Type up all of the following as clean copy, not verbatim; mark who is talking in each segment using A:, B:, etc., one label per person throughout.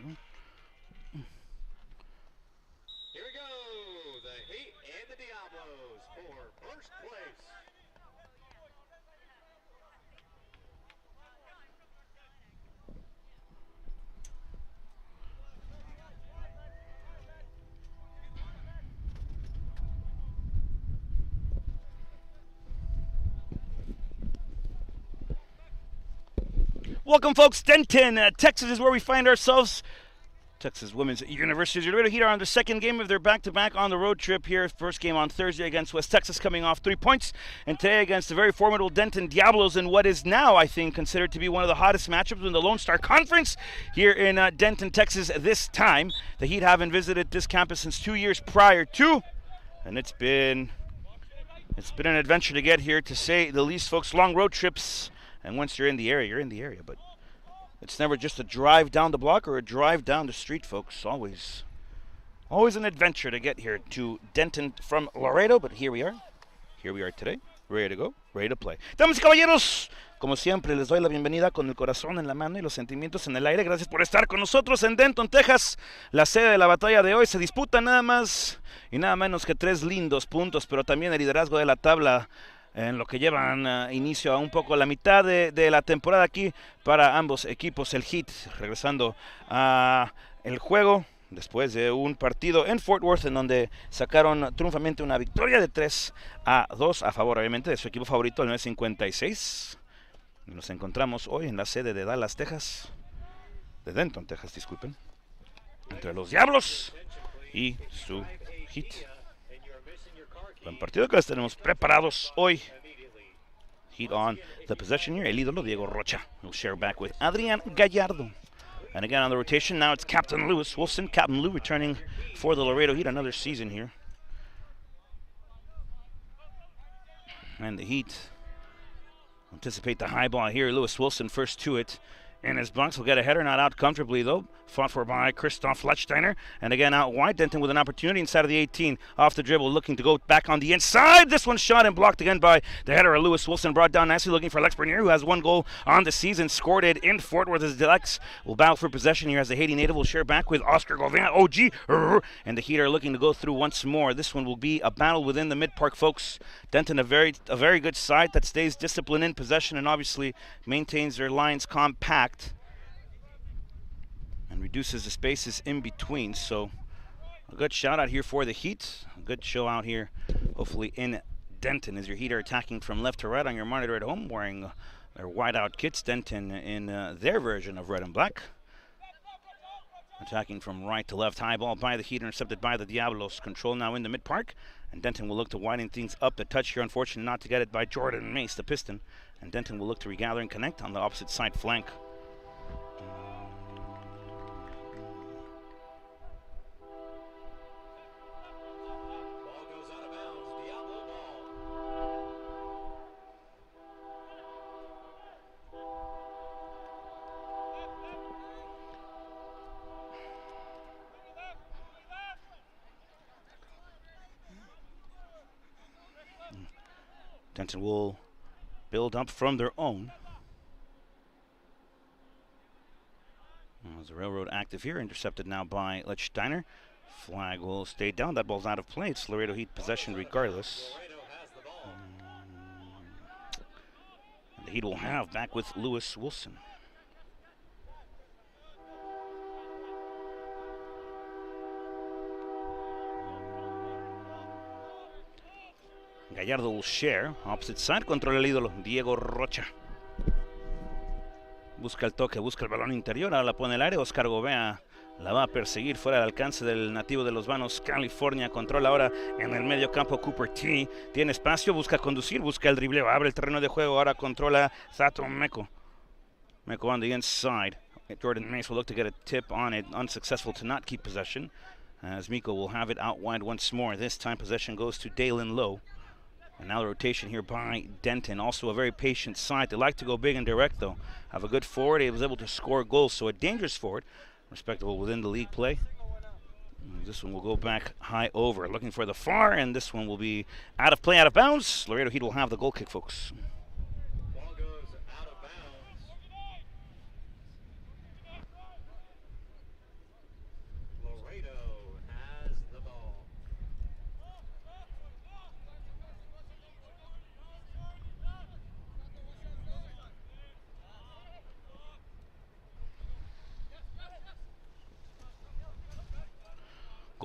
A: Here we go. The Heat and the Diablos for first place.
B: Welcome, folks. Denton, Texas is where we find ourselves. Texas Women's University. Laredo Heat are on the second game of their back-to-back on the road trip here. First game on Thursday against West Texas, coming off 3 points. And today against the very formidable Denton Diablos in what is now, I think, considered to be one of the hottest matchups in the Lone Star Conference here in Denton, Texas this time. The Heat haven't visited this campus since 2 years prior to. And it's been an adventure to get here, to say the least, folks. Long road trips. And once you're in the area, you're in the area. But it's never just a drive down the block or a drive down the street, folks. Always an adventure to get here to Denton from Laredo. But here we are. Here we are today. Ready to go. Ready to play. Damas y caballeros, como siempre, les doy la bienvenida con el corazón en la mano y los sentimientos en el aire. Gracias por estar con nosotros en Denton, Texas. La sede de la batalla de hoy se disputa nada más y nada menos que 3 lindos puntos, pero también el liderazgo de la tabla, en lo que llevan inicio a un poco la mitad de la temporada aquí para ambos equipos. El Heat regresando a el juego después de un partido en Fort Worth en donde sacaron triunfalmente una victoria de 3-2 a favor, obviamente, de su equipo favorito, el 956. Nos encontramos hoy en la sede de Dallas, Texas, de Denton, Texas, disculpen, entre los Diablos y su Heat. Buen partido que les tenemos preparados hoy. Heat on the possession here. El ídolo Diego Rocha will share back with Adrian Gallardo. And again on the rotation, now it's Captain Lewis Wilson. Captain Lou returning for the Laredo Heat, another season here. And the Heat anticipate the high ball here. Lewis Wilson first to it in his box. Will get a header, not out comfortably though. Fought for by Christoph Lechsteiner. And again out wide, Denton with an opportunity inside of the 18. Off the dribble, looking to go back on the inside. This one shot and blocked again by the header of Lewis Wilson. Brought down nicely, looking for Lex Bernier, who has 1 goal on the season. Scored it in Fort Worth as Lex will battle for possession here as the Haiti native will share back with Oscar Gauvin. OG. And the Heat are looking to go through once more. This one will be a battle within the mid-park, folks. Denton, a very good side that stays disciplined in possession and obviously maintains their lines compact and reduces the spaces in between. So a good shout out here for the Heat. A good show out here, hopefully, in Denton, as your Heat are attacking from left to right on your monitor at home, wearing their white-out kits. Denton in their version of red and black. Attacking from right to left. High ball by the Heat, intercepted by the Diablos. Control now in the mid-park. And Denton will look to widen things up the touch here. Unfortunate not to get it by Jordan Mace, the Piston. And Denton will look to regather and connect on the opposite side flank. Denton will build up from their own. As the railroad active here, intercepted now by Lechsteiner. Flag will stay down. That ball's out of play. It's Laredo Heat possession regardless. And the Heat will have back with Lewis Wilson. Gallardo will share. Opposite side, controla el ídolo, Diego Rocha. Busca el toque, busca el balón interior, ahora la pone el aire. Oscar Gobea la va a perseguir fuera del alcance del nativo de los Vanos, California. Controla ahora en el medio campo Cooper T. Tiene espacio, busca conducir, busca el dribleo, abre el terreno de juego. Ahora controla Sato Meko. Meko on the inside. Jordan Mace will look to get a tip on it, unsuccessful to not keep possession. As Miko will have it out wide once more. This time possession goes to Dalen Lowe. And now the rotation here by Denton, also a very patient side. They like to go big and direct, though. Have a good forward. He was able to score goals, so a dangerous forward. Respectable within the league play. And this one will go back high over, looking for the far, and this one will be out of play, out of bounds. Laredo Heat will have the goal kick, folks.
A: Ball goes out of bounds.
C: 1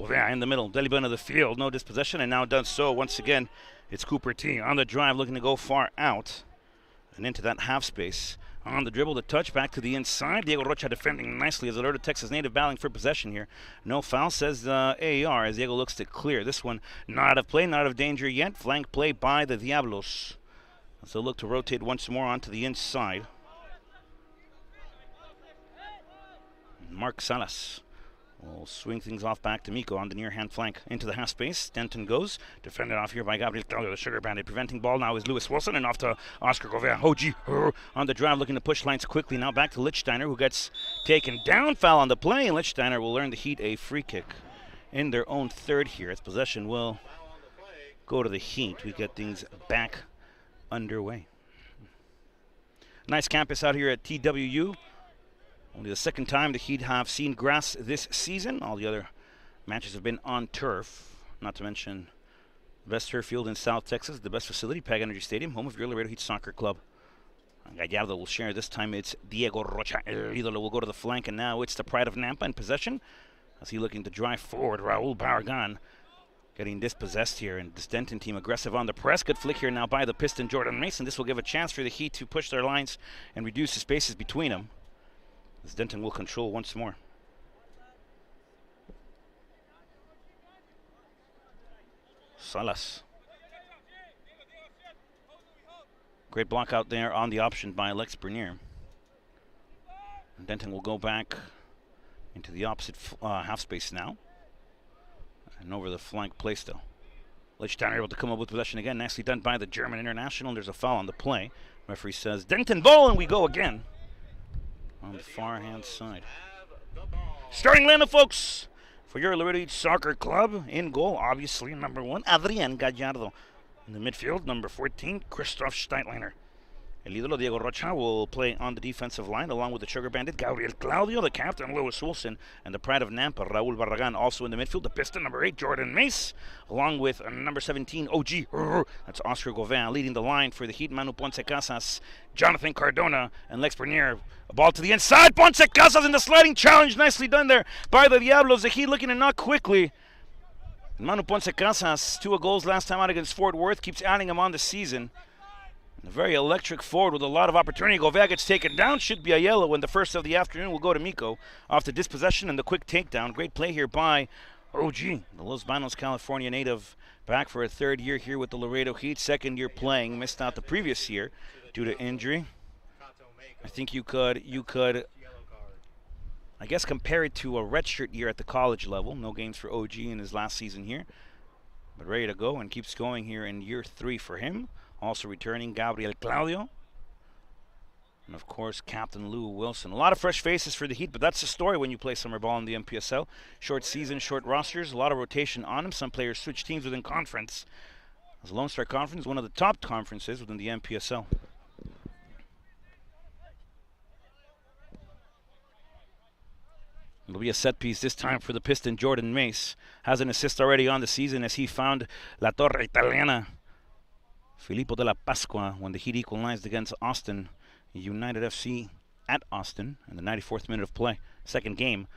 B: Gouveia in the middle, Delibun of the field, no dispossession, and now does so once again. It's Cooper T on the drive, looking to go far out and into that half space. On the dribble, the touch back to the inside. Diego Rocha defending nicely as Laredo, Texas native battling for possession here. No foul, says AAR as Diego looks to clear. This one not out of play, not out of danger yet. Flank play by the Diablos. So look to rotate once more onto the inside. Mark Salas will swing things off back to Miko on the near-hand flank into the half space. Denton goes, defended off here by Gabriel Claudio, the Sugar Bandit. Preventing ball now is Lewis Wilson, and off to Oscar Gouveia. Hoji on the drive, looking to push lines quickly. Now back to Lichtsteiner, who gets taken down. Foul on the play, and Lichtsteiner will earn the Heat a free kick in their own third here. Its possession will go to the Heat. We get things back underway. Nice campus out here at TWU. Only the second time the Heat have seen grass this season. All the other matches have been on turf. Not to mention the best turf field in South Texas, the best facility, Peg Energy Stadium, home of your Laredo Heat Soccer Club. Gallardo will share. This time it's Diego Rocha. Idolo will go to the flank, and now it's the pride of Nampa in possession. As he looking to drive forward, Raul Barragan getting dispossessed here, and this Denton team aggressive on the press. Good flick here now by the Piston Jordan Mason. This will give a chance for the Heat to push their lines and reduce the spaces between them. As Denton will control once more. Salas. Great block out there on the option by Lex Bernier. And Denton will go back into the opposite half space now. And over the flank play still. Lichtsteiner able to come up with possession again. Nicely done by the German international. There's a foul on the play. Referee says Denton ball, and we go again. On the far hand side. Starting lineup, folks, for your Laredo Heat Soccer Club. In goal, obviously, number 1, Adrian Gallardo. In the midfield, number 14, Christoph Steitliner. El Idolo Diego Rocha will play on the defensive line, along with the Sugar Bandit, Gabriel Claudio, the captain, Lewis Wilson, and the pride of Nampa, Raul Barragan. Also in the midfield, the Piston, number 8, Jordan Mace, along with number 17, OG, that's Oscar Gouveia, leading the line for the Heat, Manu Ponce Casas, Jonathan Cardona, and Lex Bernier. A ball to the inside, Ponce Casas in the sliding challenge, nicely done there by the Diablos. The Heat looking to knock quickly. Manu Ponce Casas, 2 goals last time out against Fort Worth, keeps adding them on the season. A very electric forward with a lot of opportunity. Gouveia gets taken down. Should be a yellow, and the first of the afternoon will go to Miko off the dispossession and the quick takedown. Great play here by OG, the Los Banos, California native, back for a third year here with the Laredo Heat. Second year playing, missed out the previous year due to injury. I think you could, I guess, compare it to a redshirt year at the college level. No games for OG in his last season here, but ready to go and keeps going here in year 3 for him. Also returning, Gabriel Claudio. And, of course, Captain Lou Wilson. A lot of fresh faces for the Heat, but that's the story when you play summer ball in the MPSL. Short season, short rosters, a lot of rotation on them. Some players switch teams within conference. As Lone Star Conference, one of the top conferences within the MPSL. It'll be a set piece this time for the Piston. Jordan Mace has an assist already on the season as he found La Torre Italiana. Filippo de la Pascua when the Heat equalized against Austin United FC at Austin in the 94th minute of play. Second game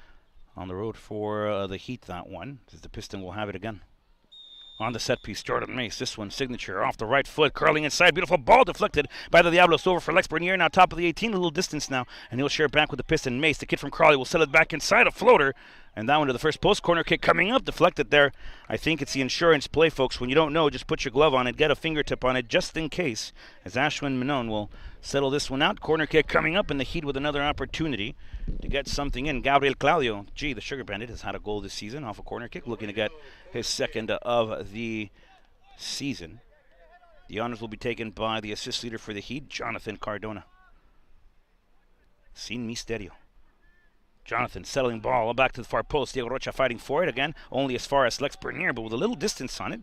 B: on the road for the Heat, that one. As the Piston will have it again. On the set piece, Jordan Mace. This one, signature off the right foot, curling inside. Beautiful ball deflected by the Diablos over for Lex Bernier. Now top of the 18, a little distance now. And he'll share back with the Piston. Mace, the kid from Crawley, will set it back inside. A floater. And that one to the first post. Corner kick coming up. Deflected there. I think it's the insurance play, folks. When you don't know, just put your glove on it. Get a fingertip on it just in case. As Ashwin Menon will settle this one out. Corner kick coming up. And the Heat with another opportunity to get something in. Gabriel Claudio, the Sugar Bandit, has had a goal this season off a corner kick. Looking to get his second of the season. The honors will be taken by the assist leader for the Heat, Jonathan Cardona. Sin Misterio. Jonathan settling ball back to the far post. Diego Rocha fighting for it again, only as far as Lex Bernier, but with a little distance on it.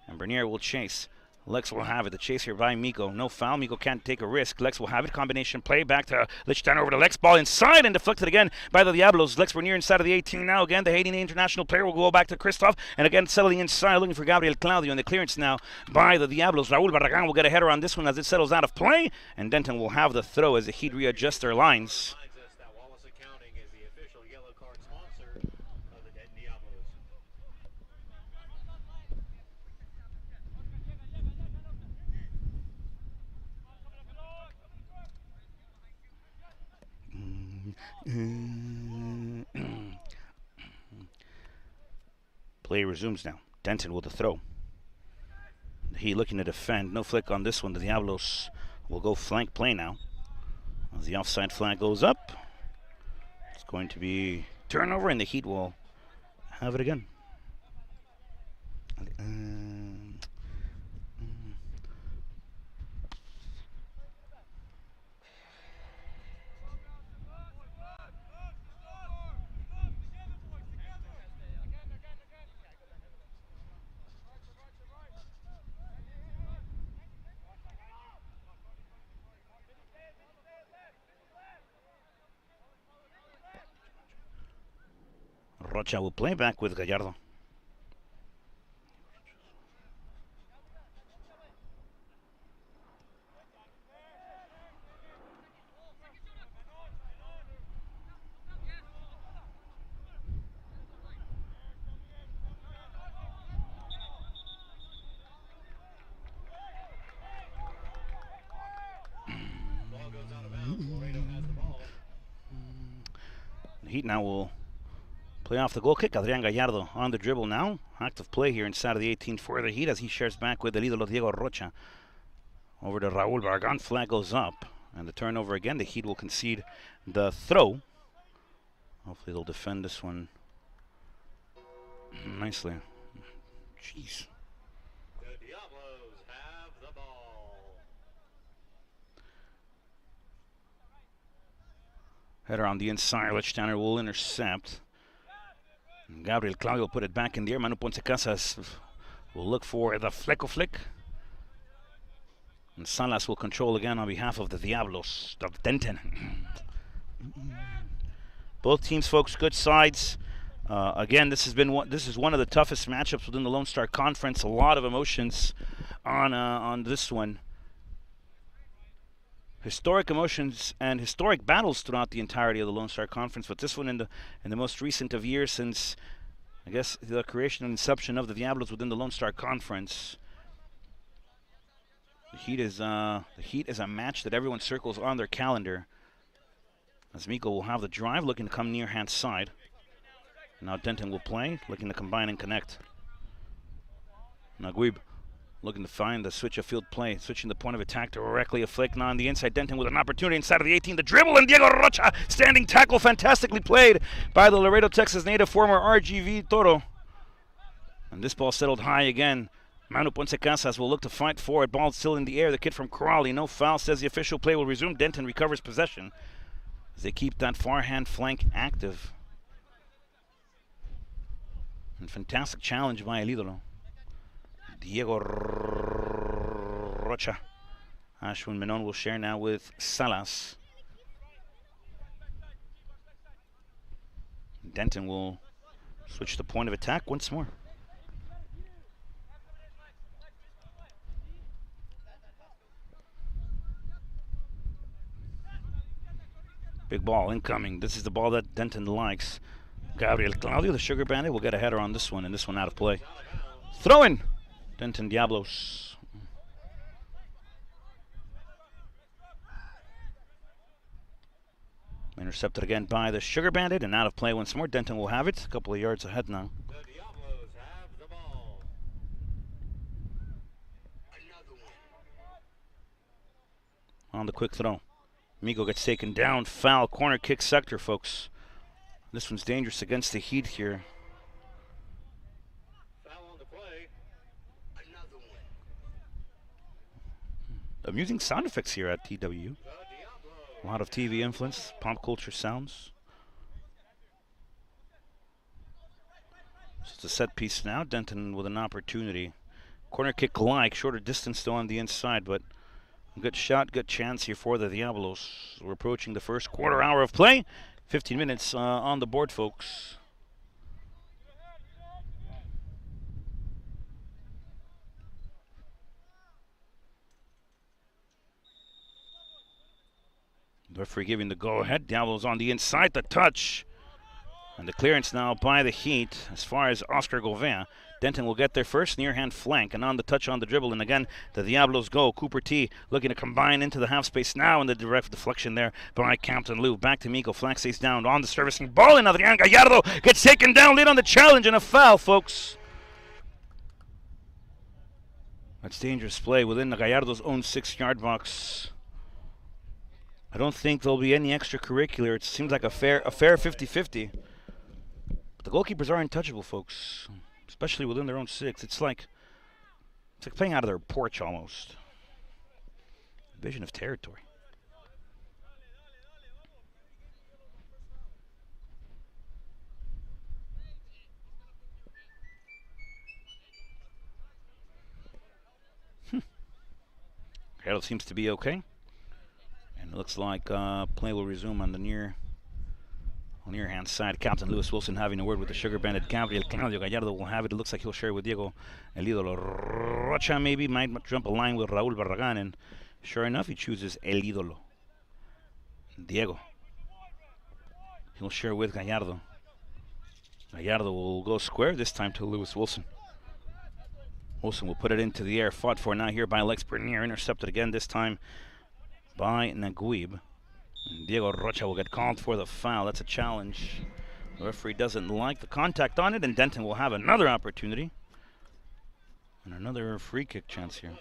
B: And Bernier will chase. Lex will have it. The chase here by Miko. No foul. Miko can't take a risk. Lex will have it. Combination play back to Lichtsteiner over to Lex. Ball inside and deflected again by the Diablos. Lex Bernier inside of the 18 now. Again, the Haiti international player will go back to Christoph. And again, settling inside, looking for Gabriel Claudio. And the clearance now by the Diablos. Raul Barragan will get a header on this one as it settles out of play. And Denton will have the throw as the Heat readjust their lines. Play resumes now. Denton with the throw. He looking to defend. No flick on this one. The Diablos will go flank play now. As the offside flag goes up, it's going to be turnover, and the Heat will have it again. Rocha will play back with Gallardo.
A: Ball goes out of bounds. Laredo has the ball.
B: The Heat now will play off the goal kick. Adrian Gallardo on the dribble now. Active play here inside of the 18 for the Heat as he shares back with El Ídolo Diego Rocha. Over to Raul Bargan. Flag goes up. And the turnover again. The Heat will concede the throw. Hopefully they'll defend this one nicely. Jeez.
A: The Diablos have the ball.
B: Header on the inside. Lichtsteiner will intercept. Gabriel Claudio will put it back in the air. Manu Ponce Casas will look for the flick. And Salas will control again on behalf of the Diablos of Denton. Both teams, folks, good sides. Again, this is one of the toughest matchups within the Lone Star Conference. A lot of emotions on this one. Historic emotions and historic battles throughout the entirety of the Lone Star Conference, but this one in the most recent of years since, I guess, the creation and inception of the Diablos within the Lone Star Conference. The Heat is a match that everyone circles on their calendar. As Miko will have the drive, looking to come near hand side. Now Denton will play, looking to combine and connect. Naguib looking to find the switch of field play, switching the point of attack directly a flick on the inside. Denton with an opportunity inside of the 18, the dribble, and Diego Rocha, standing tackle, fantastically played by the Laredo, Texas native, former RGV Toro. And this ball settled high again. Manu Ponce Casas will look to fight for it. Ball still in the air. The kid from Crawley, no foul, says the official. Play will resume. Denton recovers possession as they keep that far hand flank active. And fantastic challenge by El Ídolo. Diego Rocha. Ashwin Menon will share now with Salas. Denton will switch the point of attack once more. Big ball incoming. This is the ball that Denton likes. Gabriel Claudio, the Sugar Bandit, will get a header on this one, and this one out of play. Throw in! Denton Diablos. Intercepted again by the Sugar Bandit, and out of play once more. Denton will have it. A couple of yards ahead now.
A: The Diablos have the ball. Another one.
B: On the quick throw. Migo gets taken down. Foul. Corner kick sector, folks. This one's dangerous against the Heat here.
A: Foul on the play. Another one.
B: Amusing sound effects here at TW.
A: The Diablos.
B: A lot of TV influence, pop culture sounds. So it's a set piece now. Denton with an opportunity. Corner kick like, shorter distance though on the inside, but good shot, good chance here for the Diablos. We're approaching the first quarter hour of play. 15 minutes on the board, folks. The referee giving the go-ahead. Diablos on the inside. The touch. And the clearance now by the Heat as far as Oscar Gauvin. Denton will get there first, near-hand flank, and on the touch on the dribble. And again, the Diablos go. Cooper T looking to combine into the half space now, and the direct deflection there by Captain Lou. Back to Miko. Flank stays down on the servicing ball. And Adrian Gallardo gets taken down late on the challenge, and a foul, folks. That's dangerous play within the Gallardo's own 6-yard box. I don't think there'll be any extracurricular. It seems like a fair 50-50. But the goalkeepers are untouchable, folks, especially within their own 6. It's like playing out of their porch almost. Vision of territory. Gallardo seems to be okay. And it looks like play will resume on the near-hand side. Captain Lewis Wilson having a word with the Sugar Bandit. Gabriel Claudio Gallardo will have it. It looks like he'll share with Diego El Ídolo Rocha. Maybe might jump a line with Raúl Barragán. And sure enough, he chooses El Ídolo. Diego. He'll share with Gallardo. Gallardo will go square, this time to Lewis Wilson. Wilson will put it into the air. Fought for now here by Lex Bernier. Intercepted again, this time by Naguib. And Diego Rocha will get called for the foul. That's a challenge. The referee doesn't like the contact on it, and Denton will have another opportunity. And another free kick chance here.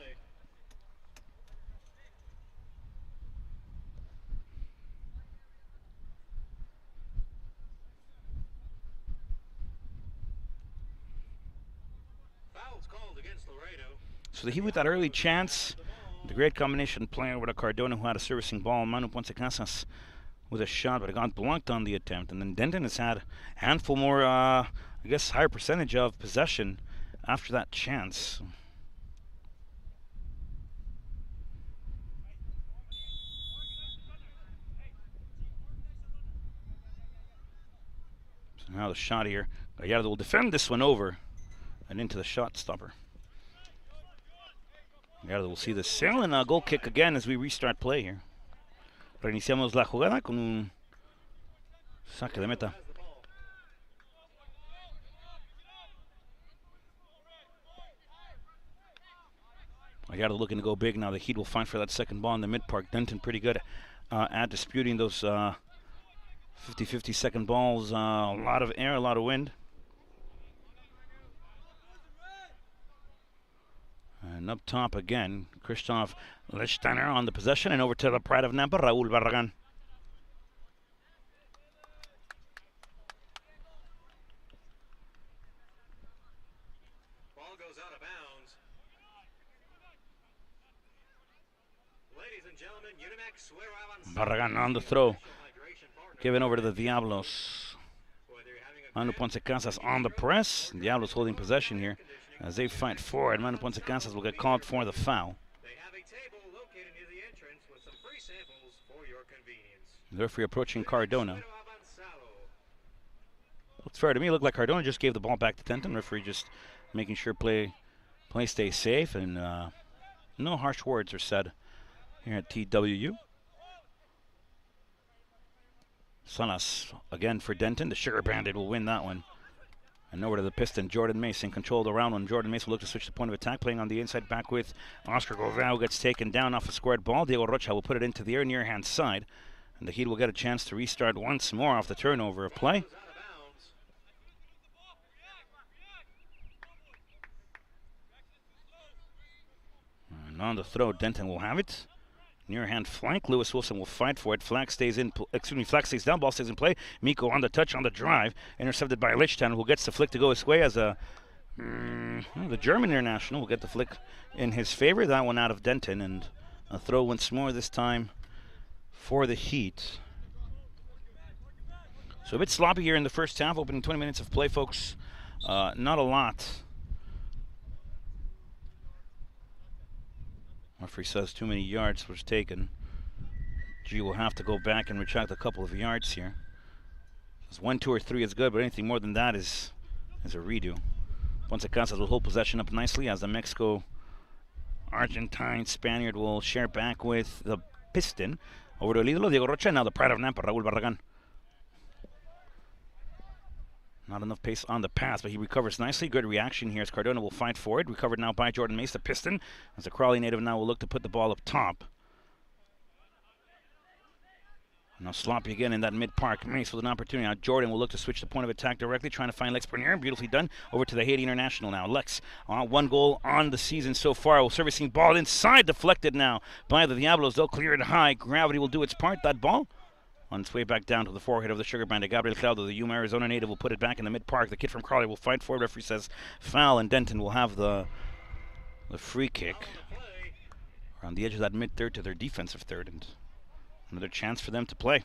A: Fouls called against Laredo.
B: So the Heat with that early chance. The great combination play over to Cardona, who had a servicing ball. Manu Ponce Casas with a shot, but it got blocked on the attempt. And then Denton has had a handful more, I guess, higher percentage of possession after that chance. So now the shot here. Gallardo will defend this one over and into the shot stopper. Gallardo will see the sail and a goal kick again as we restart play here. Reiniciamos la jugada con un saque de meta. Gallardo looking to go big now. The Heat will fight for that second ball in the mid-park. Denton pretty good at disputing those 50-50 second balls. A lot of air, a lot of wind. And up top again, Christoph Lichtsteiner on the possession, and over to the pride of Nampa, Raúl Barragán.
A: Ball goes out of bounds. Ladies and gentlemen, Unimax swear
B: Barragán on the throw, given over to the Diablos. Manu Ponce Casas on the press. Diablos holding possession here. As they fight forward, Manu Ponce Casas will get called for the foul.
A: They have a table located near the entrance with some free samples for your convenience.
B: The referee approaching Cardona. Looks fair to me. It looked like Cardona just gave the ball back to Denton. Referee just making sure play stays safe, and no harsh words are said here at TWU. Salas again for Denton. The Sugar Bandit will win that one. And over to the Piston, Jordan Mason controlled the round one. Jordan Mason will look to switch the point of attack, playing on the inside back with Oscar Gauvin, who gets taken down off a squared ball. Diego Rocha will put it into the air near hand side. And the Heat will get a chance to restart once more off the turnover of play. And on the throw, Denton will have it. Near hand flank. Lewis Wilson will fight for it. Flag stays stays down. Ball stays in play. Miko on the touch, on the drive. Intercepted by Lichtsteiner, who gets the flick to go his way as the German international will get the flick in his favor. That one out of Denton, and a throw once more, this time for the Heat. So a bit sloppy here in the first half. Opening 20 minutes of play, folks. Not a lot. Referee says too many yards was taken. G will have to go back and retract a couple of yards here. Says 1, 2, or 3 is good, but anything more than that is a redo. Ponce Casas will hold possession up nicely as the Mexico-Argentine Spaniard will share back with the Piston. Over to El Ídolo, Diego Rocha, now the pride of Nampa, Raúl Barragán. Not enough pace on the pass, but he recovers nicely. Good reaction here as Cardona will fight forward. Recovered now by Jordan Mace, the Piston. As the Crawley native now will look to put the ball up top. Now sloppy again in that mid-park. Mace with an opportunity. Now Jordan will look to switch the point of attack directly, trying to find Lex Bernier. Beautifully done. Over to the Haiti International now. Lex, 1 goal on the season so far. Servicing ball inside, deflected now by the Diablos. They'll clear it high. Gravity will do its part. That ball on its way back down to the forehead of the Sugar Bandit. Gabriel Claudio, the Yuma, Arizona native, will put it back in the mid-park. The kid from Crawley will fight forward. Referee says foul, and Denton will have the free kick around the edge of that mid-third to their defensive third, and another chance for them to play.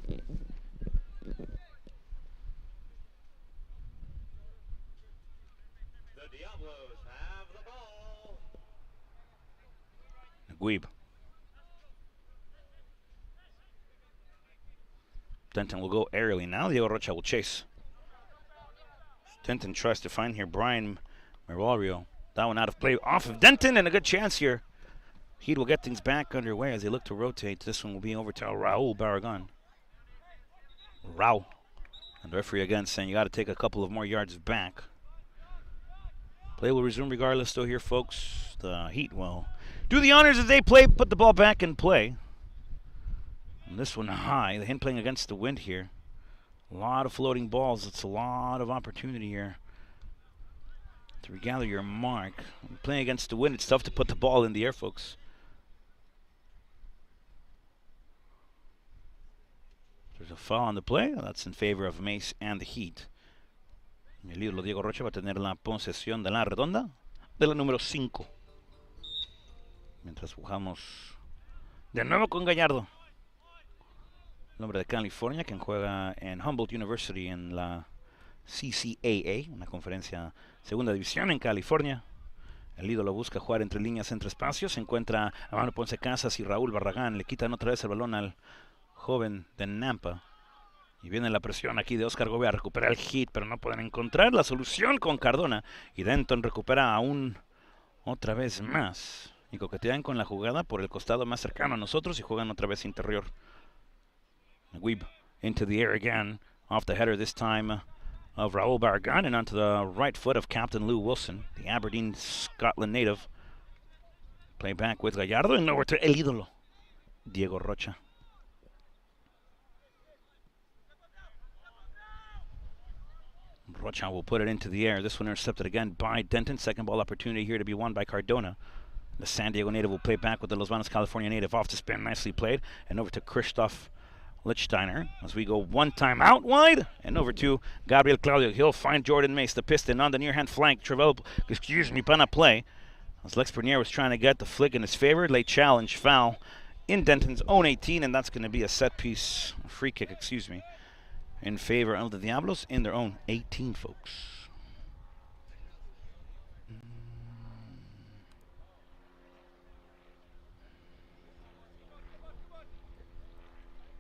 A: The Diablos have the ball.
B: Naguib. Denton will go aerially now. Diego Rocha will chase. Denton tries to find here Brian Merario. That one out of play off of Denton, and a good chance here. Heat will get things back underway as they look to rotate. This one will be over to Raul Barragan. Raul. And the referee again saying you got to take a couple of more yards back. Play will resume regardless though here, folks. The Heat will do the honors as they play, put the ball back in play. And this one high, the Hint playing against the wind here. A lot of floating balls. It's a lot of opportunity here to regather your mark. Playing against the wind, it's tough to put the ball in the air, folks. There's a foul on the play. That's in favor of Mace and the Heat. El ídolo Diego Rocha va a tener la posesión de la redonda de la número 5. Mientras jugamos de nuevo con Gallardo. El hombre de California, quien juega en Humboldt University en la CCAA, una conferencia segunda división en California. El ídolo busca jugar entre líneas, entre espacios. Se encuentra a Mano Ponce Casas y Raúl Barragán. Le quitan otra vez el balón al joven de Nampa. Y viene la presión aquí de Oscar Gobea. Recupera el hit, pero no pueden encontrar la solución con Cardona. Y Denton recupera aún otra vez más. Y coquetean con la jugada por el costado más cercano a nosotros y juegan otra vez interior. Naguib into the air again, off the header this time of Raul Barragan and onto the right foot of Captain Lou Wilson, the Aberdeen, Scotland native. Play back with Gallardo and over to El Ídolo, Diego Rocha. Rocha will put it into the air. This one intercepted again by Denton. Second ball opportunity here to be won by Cardona. The San Diego native will play back with the Los Banos, California native. Off to spin, nicely played. And over to Christoph Lichtsteiner as we go one time out wide and over to Gabriel Claudio. He'll find Jordan Mace, the Piston, on the near hand flank. Pana play. As Lex Bernier was trying to get the flick in his favor. Late challenge, foul in Denton's own 18, and that's going to be a set piece, free kick, in favor of the Diablos in their own 18, folks.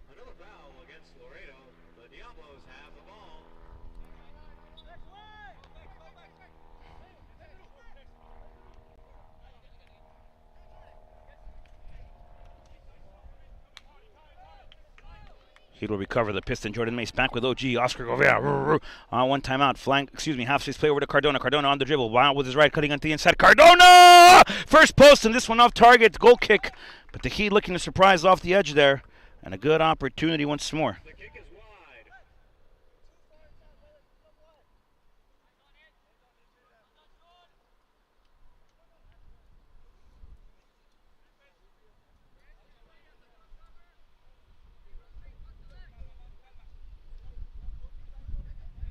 A: Another foul against Laredo. The Diablos have the ball.
B: He will recover the Piston. Jordan Mace back with OG. Oscar Govea. One timeout. Half space play over to Cardona. Cardona on the dribble. Wow, with his right cutting on the inside. Cardona! First post, and this one off target. Goal kick. But the Heat looking to surprise off the edge there. And a good opportunity once more.
A: The kick is wide.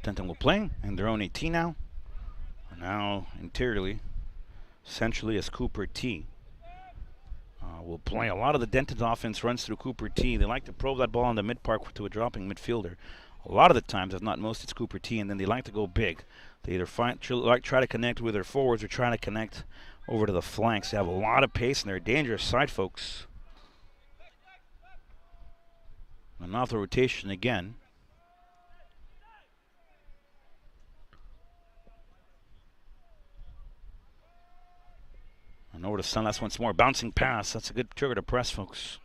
B: Denton will play in their own 18 now. Now interiorly, centrally as Cooper T. Will play. A lot of the Denton's offense runs through Cooper T. They like to probe that ball in the mid-park to a dropping midfielder. A lot of the times, if not most, it's Cooper T, and then they like to go big. They either try to connect with their forwards or try to connect over to the flanks. They have a lot of pace, and they're a dangerous side, folks. And off the rotation again. And over to Sunless once more. Bouncing pass. That's a good trigger to press, folks.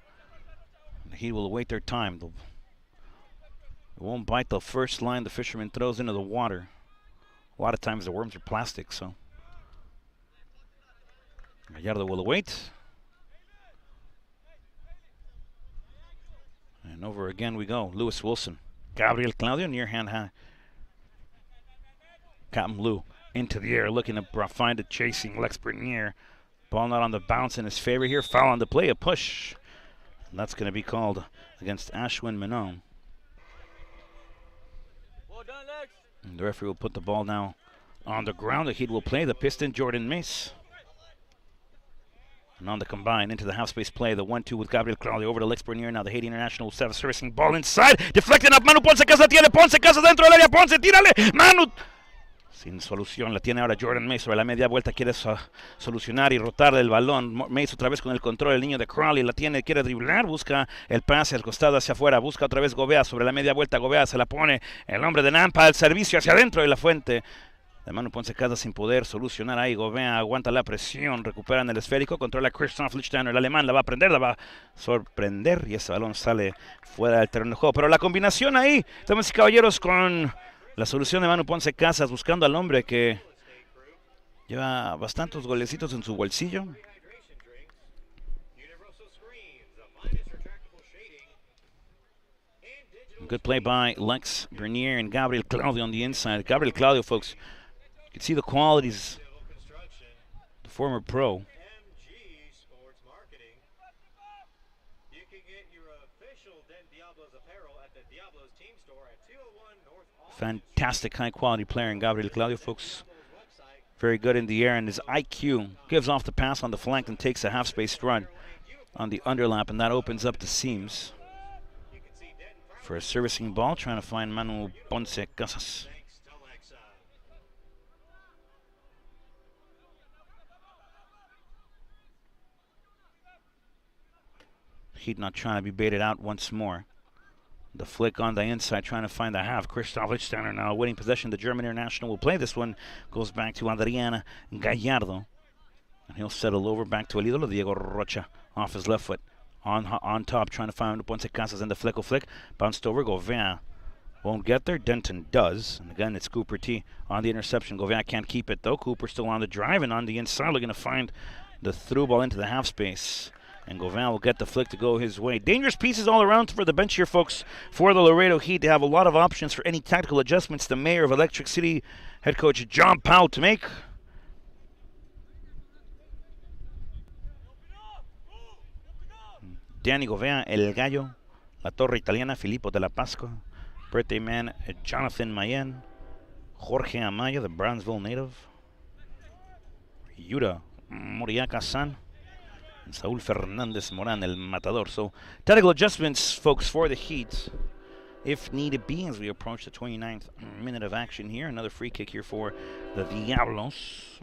B: And the Heat will await their time. They'll It won't bite the first line the fisherman throws into the water. A lot of times the worms are plastic, so. Gallardo will await. And over again we go. Lewis Wilson. Gabriel Claudio, near hand high. Captain Lou into the air, looking to find a chasing Lex Bernier. Ball not on the bounce in his favor here. Foul on the play, a push. And that's going to be called against Ashwin Menon.
C: Well done, Lex.
B: And the referee will put the ball now on the ground. The Heat will play the Piston, Jordan Mace. And on the combine, into the half-space play, the 1-2 with Gabriel Claudio over to Lex Bernier. Now the Haiti International will have a servicing ball inside. Deflecting up, Manu Ponce Casa tiene, Ponce Casa dentro del área, Ponce, tírale, Manu. Sin solución, la tiene ahora Jordan Mace sobre la media vuelta, quiere solucionar y rotar el balón. Mace otra vez con el control, el niño de Crowley la tiene, quiere driblar, busca el pase al costado hacia afuera, busca otra vez Gobea sobre la media vuelta, Gobea se la pone, el hombre de Nampa, el servicio hacia adentro de la fuente. De Manu Ponce Casa sin poder solucionar ahí, Gobea aguanta la presión, recuperan el esférico, controla a Christoph Lichtsteiner, el alemán la va a prender, la va a sorprender y ese balón sale fuera del terreno de juego. Pero la combinación ahí, damas y caballeros, con la solución de Manu Ponce Casas, buscando al hombre que lleva bastantes golecitos en su bolsillo. Good play by Lex Bernier and Gabriel Claudio on the inside. Gabriel Claudio, folks, you can see the qualities. The former pro.
A: You can get your official Denton Diablos apparel at the Diablos team store at 201 North Alton.
B: Fantastic high quality player in Gabriel Claudio, folks. Very good in the air, and his IQ gives off the pass on the flank and takes a half-space run on the underlap, and that opens up the seams for a servicing ball, trying to find Manu Ponce Casas. Heat not trying to be baited out once more. The flick on the inside, trying to find the half. Christoph Lichtsteiner now winning possession. The German international will play this one. Goes back to Adriana Gallardo. And he'll settle over back to El Ídolo, Diego Rocha, off his left foot. On top, trying to find Ponce Casas and the flick will flick. Bounced over, Gauvain won't get there. Denton does. And again, it's Cooper T on the interception. Gauvain can't keep it, though. Cooper still on the drive, and on the inside, looking to find the through ball into the half space. And Gauvain will get the flick to go his way. Dangerous pieces all around for the bench here, folks, for the Laredo Heat. They have a lot of options for any tactical adjustments the mayor of Electric City, head coach John Powell, to make. Danny Gauvain, El Gallo, La Torre Italiana, Filippo de la Pascua, birthday man Jonathan Mayen, Jorge Amaya, the Brownsville native, Yuda Moriaca-san, and Saúl Fernández Morán, El Matador. So tactical adjustments, folks, for the Heat, if needed be, as we approach the 29th minute of action here. Another free kick here for the Diablos.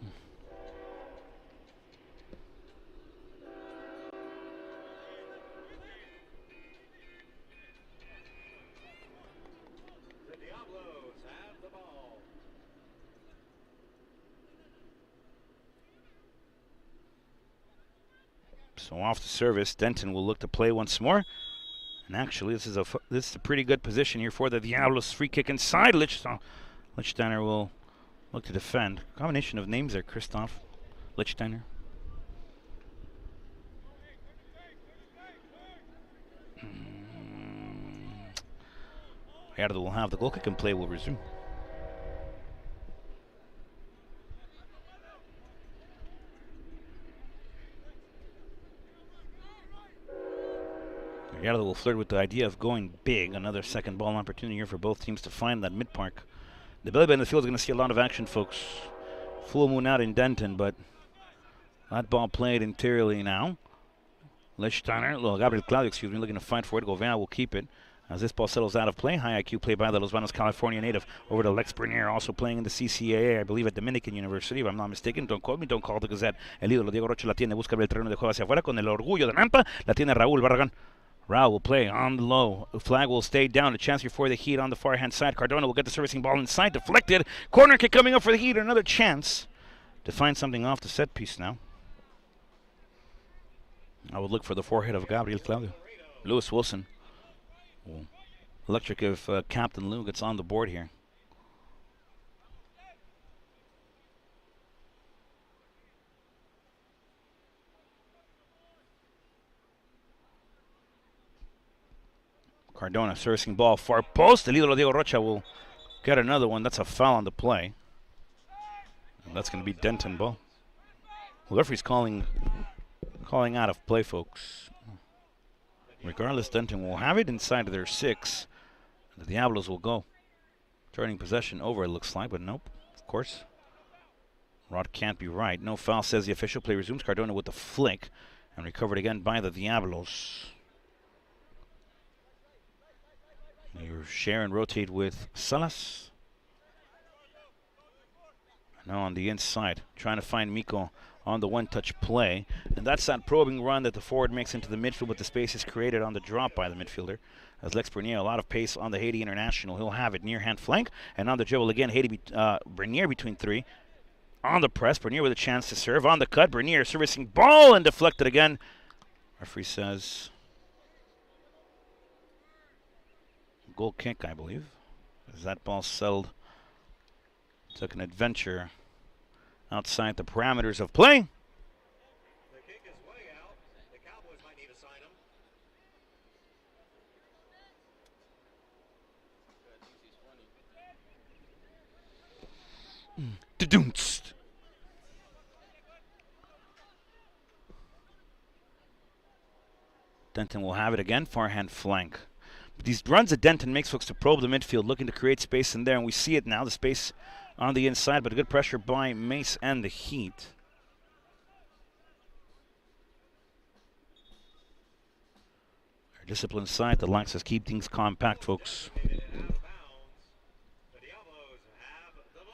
B: So off the service, Denton will look to play once more. And actually, this is a pretty good position here for the Diablos. Free kick inside. Lichtsteiner will look to defend. Combination of names there, Christoph Lichtsteiner. Gallardo will have the goal kick and play will resume. Gallardo will flirt with the idea of going big. Another second ball opportunity here for both teams to find that mid-park. The belly band in the field is going to see a lot of action, folks. Full moon out in Denton, but that ball played interiorly now. Gabriel Claudio, looking to fight for it. Gauvain will keep it as this ball settles out of play. High IQ play by the Los Banos California native over to Lex Bernier, also playing in the CCAA, I believe at Dominican University, if I'm not mistaken. Don't quote me, don't call the Gazette. El Ídolo, Diego Rocha la tiene, busca el terreno de juego hacia afuera con el orgullo de Nampa. La tiene Raúl Barragán. Rao will play on the low. The flag will stay down. A chance here for the Heat on the far hand side. Cardona will get the servicing ball inside. Deflected. Corner kick coming up for the Heat. Another chance to find something off the set piece now. I would look for the forehead of Gabriel Claudio. Lewis Wilson will electric if Captain Lou gets on the board here. Cardona servicing ball far post. El Idolo Diego Rocha will get another one. That's a foul on the play. And that's going to be Denton ball. Well, referee's calling out of play, folks. Regardless, Denton will have it inside of their 6. The Diablos will go. Turning possession over, it looks like, but nope, of course. Rod can't be right. No foul, says the official. Play resumes. Cardona with the flick. And recovered again by the Diablos. You share and rotate with Salas. Now on the inside, trying to find Miko on the one-touch play. And that's that probing run that the forward makes into the midfield, but the space is created on the drop by the midfielder. As Lex Bernier, a lot of pace on the Haiti international. He'll have it near hand flank. And on the dribble again, Bernier between 3. On the press, Bernier with a chance to serve. On the cut, Bernier servicing ball and deflected again. Referee says goal kick, I believe. As that ball settled. Took an adventure outside the parameters of play.
A: The kick is way out. The Cowboys might need to sign him.
B: Da-doomst. Denton will have it again, far hand flank. But these runs that Denton makes, folks, to probe the midfield, looking to create space in there, and we see it now, the space on the inside, but a good pressure by Mace and the Heat. Our disciplined side that likes to keep things compact, folks.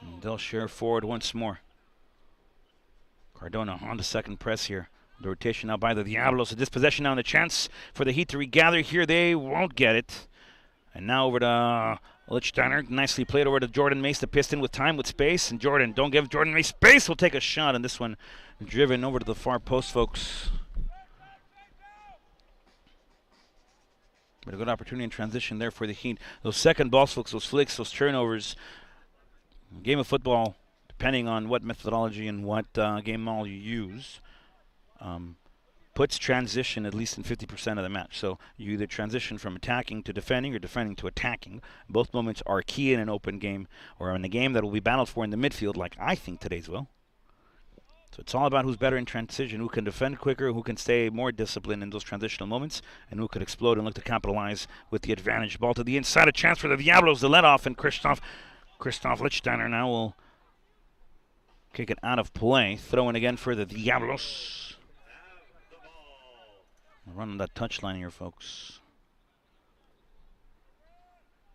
B: And they'll share forward once more. Cardona on the second press here. The rotation now by the Diablos. A dispossession now and a chance for the Heat to regather here. They won't get it. And now over to Lichtsteiner. Nicely played over to Jordan Mace, the piston with time, with space. And Jordan, don't give Jordan Mace space. Will take a shot. And this one driven over to the far post, folks. But a good opportunity in transition there for the Heat. Those second balls, folks, those flicks, those turnovers. Game of football, depending on what methodology and what game model you use, puts transition at least in 50% of the match. So you either transition from attacking to defending or defending to attacking. Both moments are key in an open game or in a game that will be battled for in the midfield, like I think today's will. So it's all about who's better in transition, who can defend quicker, who can stay more disciplined in those transitional moments, and who could explode and look to capitalize with the advantage. Ball to the inside, a chance for the Diablos to let off, and Christoph Lichtsteiner now will kick it out of play. Throwing again for the Diablos. Running that touchline here, folks.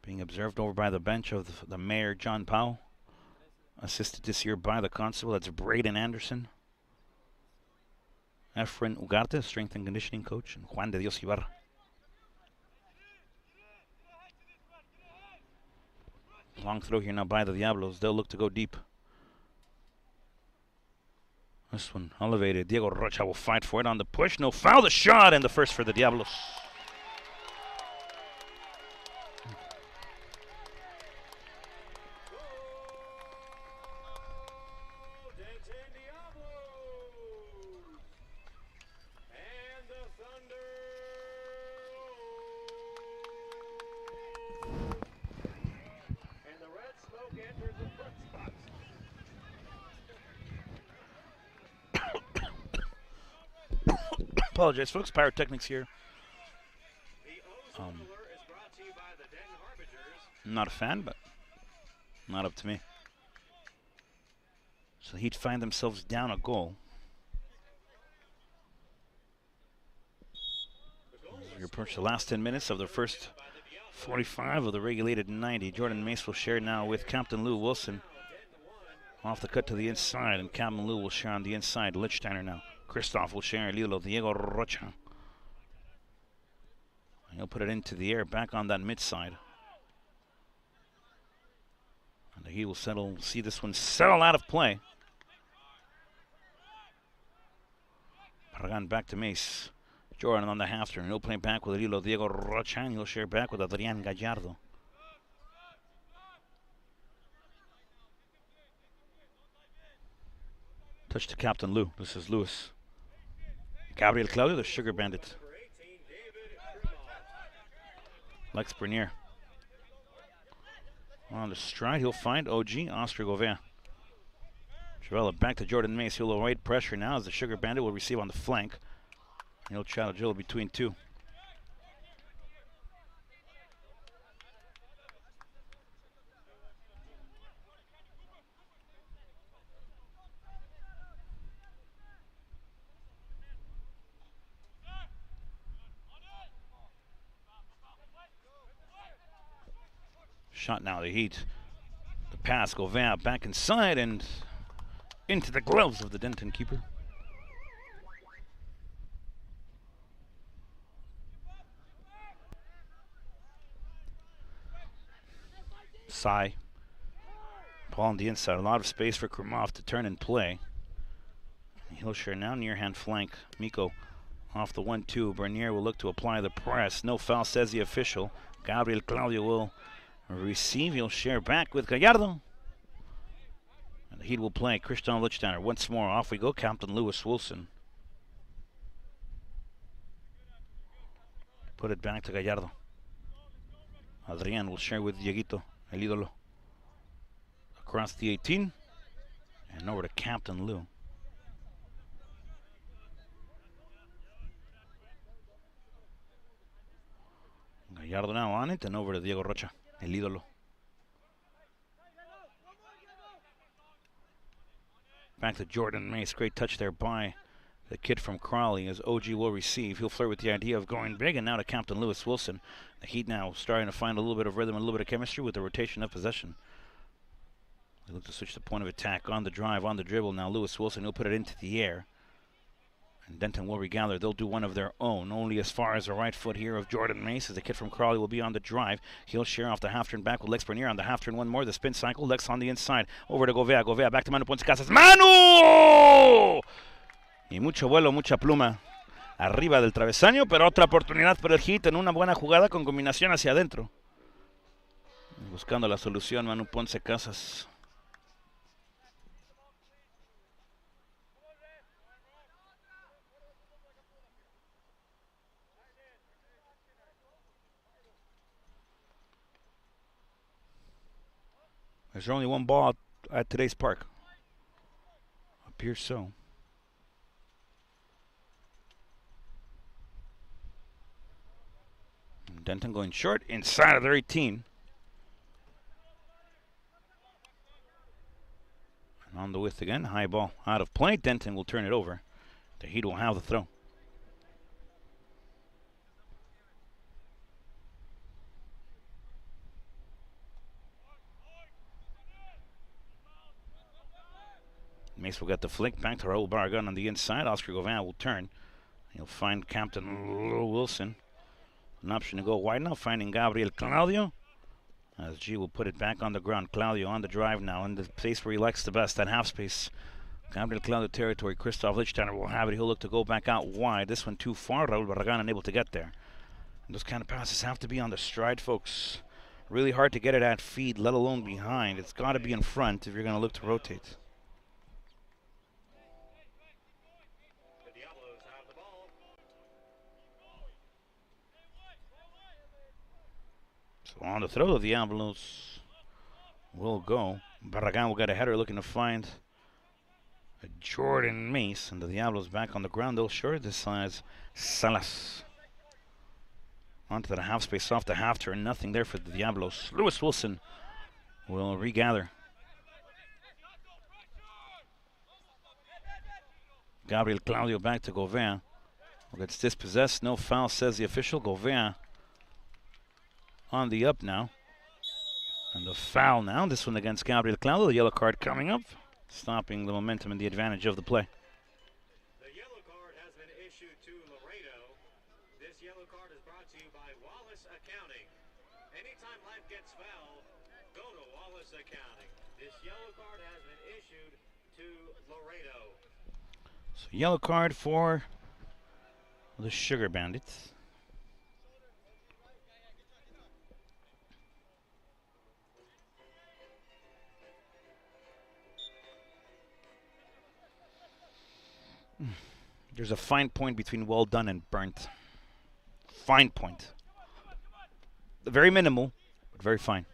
B: Being observed over by the bench of the mayor, John Powell. Assisted this year by the constable. That's Braden Anderson. Efren Ugarte, strength and conditioning coach. And Juan de Dios Ibarra. Long throw here now by the Diablos. They'll look to go deep. This one elevated. Diego Rocha will fight for it on the push. No foul. The shot and the first for the Diablos.
A: Denton Diablos. And the Thunder. And the red smoke enters the front spot.
B: Apologize, folks. Pyrotechnics here.
A: The ozone alert is brought to you by the Denton Harbingers.
B: Not a fan, but not up to me. So he'd find themselves down a goal. As we approach the last 10 minutes of the first 45 of the regulated 90. Jordan Mace will share now with Captain Lou Wilson. Off the cut to the inside, and Captain Lou will share on the inside. Lichtsteiner now. Christoph will share Lilo Diego Rocha. He'll put it into the air, back on that mid side. And he will see this one settle out of play. Paragan back to Mace. Jordan on the half turn. He'll play back with Hilo Diego Rocha, and he'll share back with Adrian Gallardo. Touch to Captain Lou. This is Lewis. Gabriel Claudio, the Sugar Bandit. Lex Bernier. On the stride, he'll find OG, Oscar Gouveia. Trivella back to Jordan Mace. He'll avoid pressure now as the Sugar Bandit will receive on the flank. He'll try to drill between two. Shot now, the Heat. The pass, Gouveia back inside and into the gloves of the Denton keeper. Sai. Ball on the inside. A lot of space for Krumov to turn and play. He'll share now near hand flank. Miko off the 1-2. Bernier will look to apply the press. No foul, says the official. Gabriel Claudio will receive. He'll share back with Gallardo. And the Heat will play. Christian Lichtsteiner once more. Off we go. Captain Lewis Wilson. Put it back to Gallardo. Adrian will share with Dieguito, El Idolo. Across the 18. And over to Captain Lou. Gallardo now on it and over to Diego Rocha, El Idolo. Back to Jordan Mace. Great touch there by the kid from Crawley as OG will receive. He'll flirt with the idea of going big, and now to Captain Lewis Wilson. The Heat now starting to find a little bit of rhythm and a little bit of chemistry with the rotation of possession. They look to switch the point of attack on the drive, on the dribble. Now Lewis Wilson, he'll put it into the air. And Denton will regather. They'll do one of their own, only as far as the right foot here of Jordan Mace, as the kid from Crawley will be on the drive. He'll share off the half turn back with Lex Bernier on the half turn. One more, the spin cycle. Lex on the inside. Over to Gouveia. Gouveia back to Manu Ponce Casas. ¡Manu! Y mucho vuelo, mucha pluma arriba del travesaño, pero otra oportunidad para el Heat en una buena jugada con combinación hacia adentro. Buscando la solución, Manu Ponce Casas. There's only one ball at today's park. Appears so. Denton going short inside of their 18. And on the width again. High ball out of play. Denton will turn it over. The Heat will have the throw. Mace will get the flick back to Raul Barragan on the inside. Oscar Gouveia will turn. He'll find Captain Lou Wilson. An option to go wide now, finding Gabriel Claudio. As G will put it back on the ground. Claudio on the drive now, in the place where he likes the best, that half space. Gabriel Claudio territory. Christoph Lichtsteiner will have it. He'll look to go back out wide. This one too far. Raul Barragan unable to get there. And those kind of passes have to be on the stride, folks. Really hard to get it at feet, let alone behind. It's got to be in front if you're going to look to rotate. So on the throw, the Diablos will go. Barragan will get a header looking to find a Jordan Mace. And the Diablos back on the ground. They'll short this size. Salas. Onto the half space off the half turn. Nothing there for the Diablos. Lewis Wilson will regather. Gabriel Claudio back to Gouveia. Gets dispossessed. No foul, says the official. Gouveia on the up now. And the foul now. This one against Gabriel Claudio. The yellow card coming up, stopping the momentum and the advantage of the play.
A: The yellow card has been issued to Laredo. This yellow card is brought to you by Wallace Accounting. Anytime life gets foul, go to Wallace Accounting. This yellow card has been issued to Laredo.
B: So yellow card for The Sugar Bandits. There's a fine point between well done and burnt. Fine point. Very minimal, but very fine.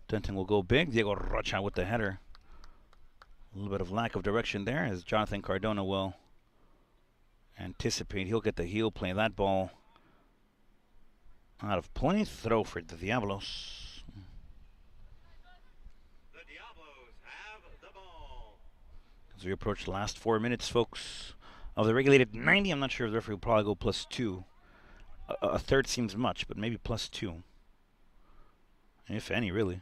B: Denton will go big. Diego Rocha with the header. A little bit of lack of direction there as Jonathan Cardona will anticipate. He'll get the heel play. That ball out of play. Throw for the Diablos. As we approach the last 4 minutes, folks, of the regulated 90, I'm not sure if the referee will probably go +2. A third seems much, but maybe +2. If any, really.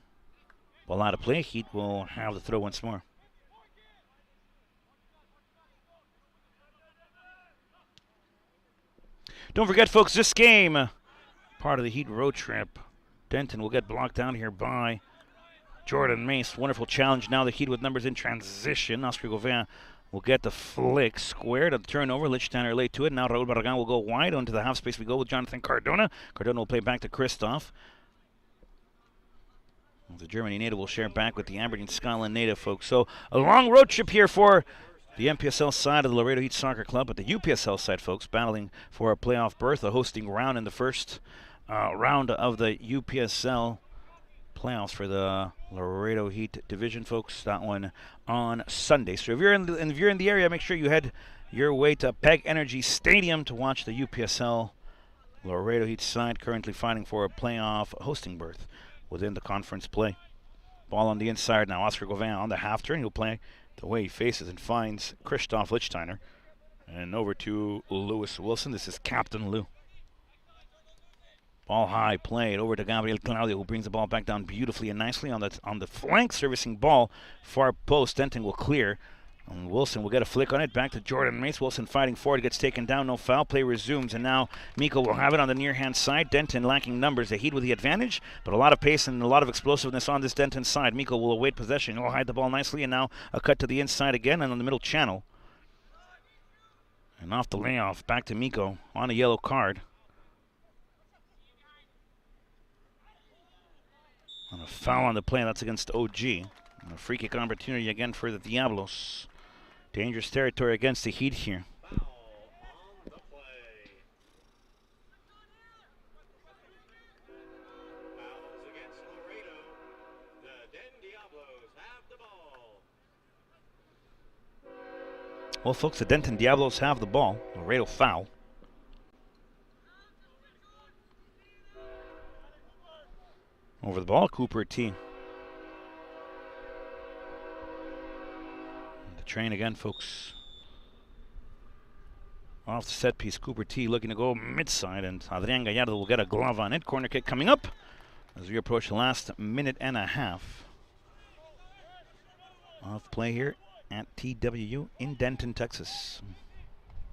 B: Ball out of play. Heat will have the throw once more. Don't forget, folks, this game, part of the Heat road trip. Denton will get blocked down here by Jordan Mace. Wonderful challenge. Now the Heat with numbers in transition. Oscar Gauvin will get the flick squared. A turnover. Lichtsteiner late to it. Now Raul Barragan will go wide. Onto the half space we go with Jonathan Cardona. Cardona will play back to Christoph. The Germany native will share back with the Aberdeen Scotland native, folks. So a long road trip here for the MPSL side of the Laredo Heat Soccer Club, but the UPSL side, folks, battling for a playoff berth, a hosting round in the first round of the UPSL playoffs for the Laredo Heat division, folks. That one on Sunday. So if you're in the area, make sure you head your way to PEG Energy Stadium to watch the UPSL Laredo Heat side, currently fighting for a playoff hosting berth within the conference play. Ball on the inside now. Oscar Gauvin on the half turn. He'll play the way he faces and finds Christoph Lichtsteiner. And over to Lewis Wilson. This is Captain Lou. Ball high, played over to Gabriel Claudio, who brings the ball back down beautifully and nicely on the flank, servicing ball. Far post. Denton will clear. And Wilson will get a flick on it. Back to Jordan Mace. Wilson fighting forward. Gets taken down. No foul. Play resumes. And now Miko will have it on the near-hand side. Denton lacking numbers. The Heat with the advantage, but a lot of pace and a lot of explosiveness on this Denton side. Miko will await possession. He'll hide the ball nicely. And now a cut to the inside again and on the middle channel. And off the layoff. Back to Miko on a yellow card. On a foul on the play. That's against OG. And a free kick opportunity again for the Diablos. Dangerous territory against the Heat here.
A: Foul on the play. Fouls against Laredo. The Denton Diablos have the ball.
B: Well, folks, the Denton Diablos have the ball. Laredo foul. Over the ball, Cooper T. Train again, folks. Off the set piece, Cooper T looking to go mid-side, and Adrian Gallardo will get a glove on it. Corner kick coming up as we approach the last minute and a half of play here at TWU in Denton, Texas.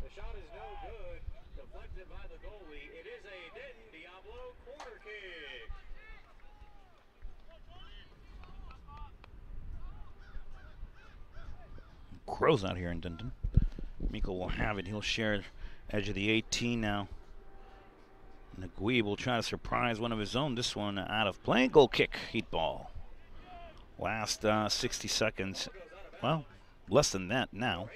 A: The shot is no good. Deflected by the goalie. It is a Denton Diablo corner kick.
B: Crows out here in Denton. Miko will have it. He'll share edge of the 18 now. Nagui will try to surprise one of his own. This one out of play. Goal kick. Heat ball. Last 60 seconds. Well, less than that now.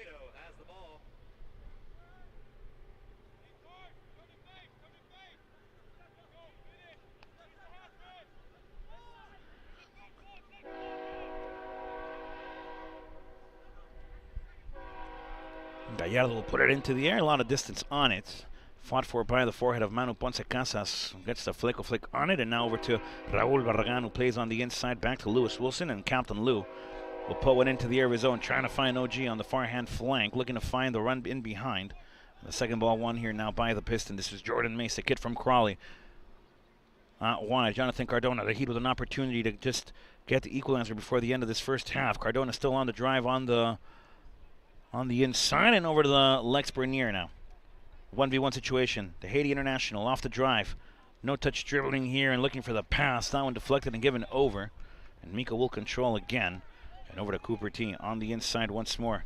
B: Gallardo will put it into the air. A lot of distance on it. Fought for by the forehead of Manu Ponce Casas. Gets the flick on it. And now over to Raul Barragan, who plays on the inside. Back to Lewis Wilson. And Captain Lou will put one into the air of his own. Trying to find OG on the far hand flank. Looking to find the run in behind. The second ball won here now by the Piston. This is Jordan Mace, a kid from Crawley. Wide. Jonathan Cardona. The Heat with an opportunity to just get the equalizer before the end of this first half. Cardona still on the drive on the inside and over to the Lex Bernier now. 1v1 situation. The Haiti International off the drive. No touch dribbling here and looking for the pass. That one deflected and given over. And Miko will control again. And over to Cooper T on the inside once more.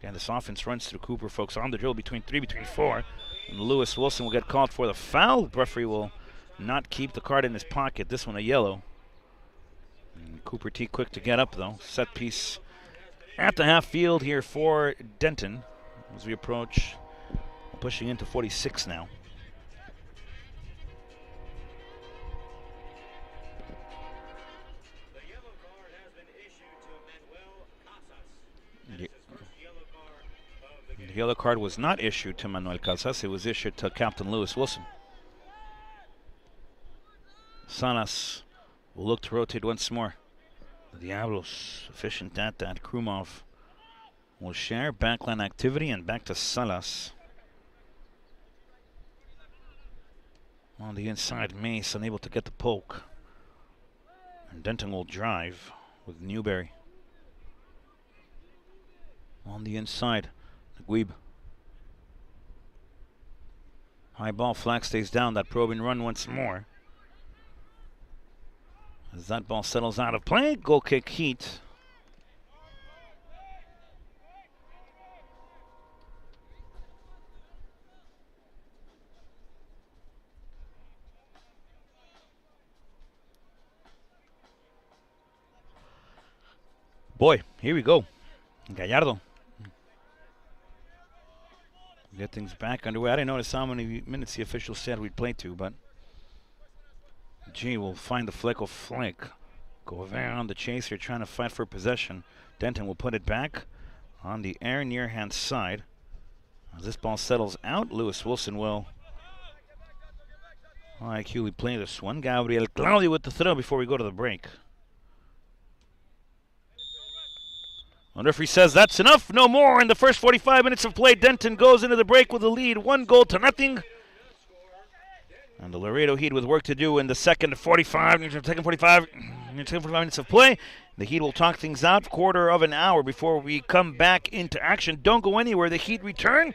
B: Again, this offense runs through Cooper, folks, on the drill between 3, between 4. And Lewis Wilson will get called for the foul. Referee will not keep the card in his pocket. This one a yellow. And Cooper T quick to get up, though. Set piece at the half field here for Denton as we approach, pushing into 46 now.
A: The yellow card has been issued to Manuel Casas. And it's his first yellow card of the game.
B: The yellow card was not issued to Manuel Casas. It was issued to Captain Lewis Wilson. Salas will look to rotate once more. The Diablos efficient at that. Krumov will share backline activity and back to Salas. On the inside, Mace unable to get the poke. And Denton will drive with Newberry. On the inside, Guib. High ball, flag stays down. That probing run once more. As that ball settles out of play, goal kick heat. Boy, here we go. Gallardo. Get things back underway. I didn't notice how many minutes the official said we'd play to, but G will find the Fleco flick. Go around the chase here, trying to fight for possession. Denton will put it back on the air near hand side. As this ball settles out, Lewis Wilson will IQly play this one. Gabriel Claudio with the throw before we go to the break. The referee says that's enough, no more. In the first 45 minutes of play, Denton goes into the break with a lead, 1-0. And the Laredo Heat with work to do in the second 45 minutes of play. The Heat will talk things out, quarter of an hour before we come back into action. Don't go anywhere. The Heat return.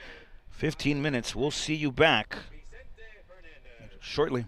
B: 15 minutes. We'll see you back shortly.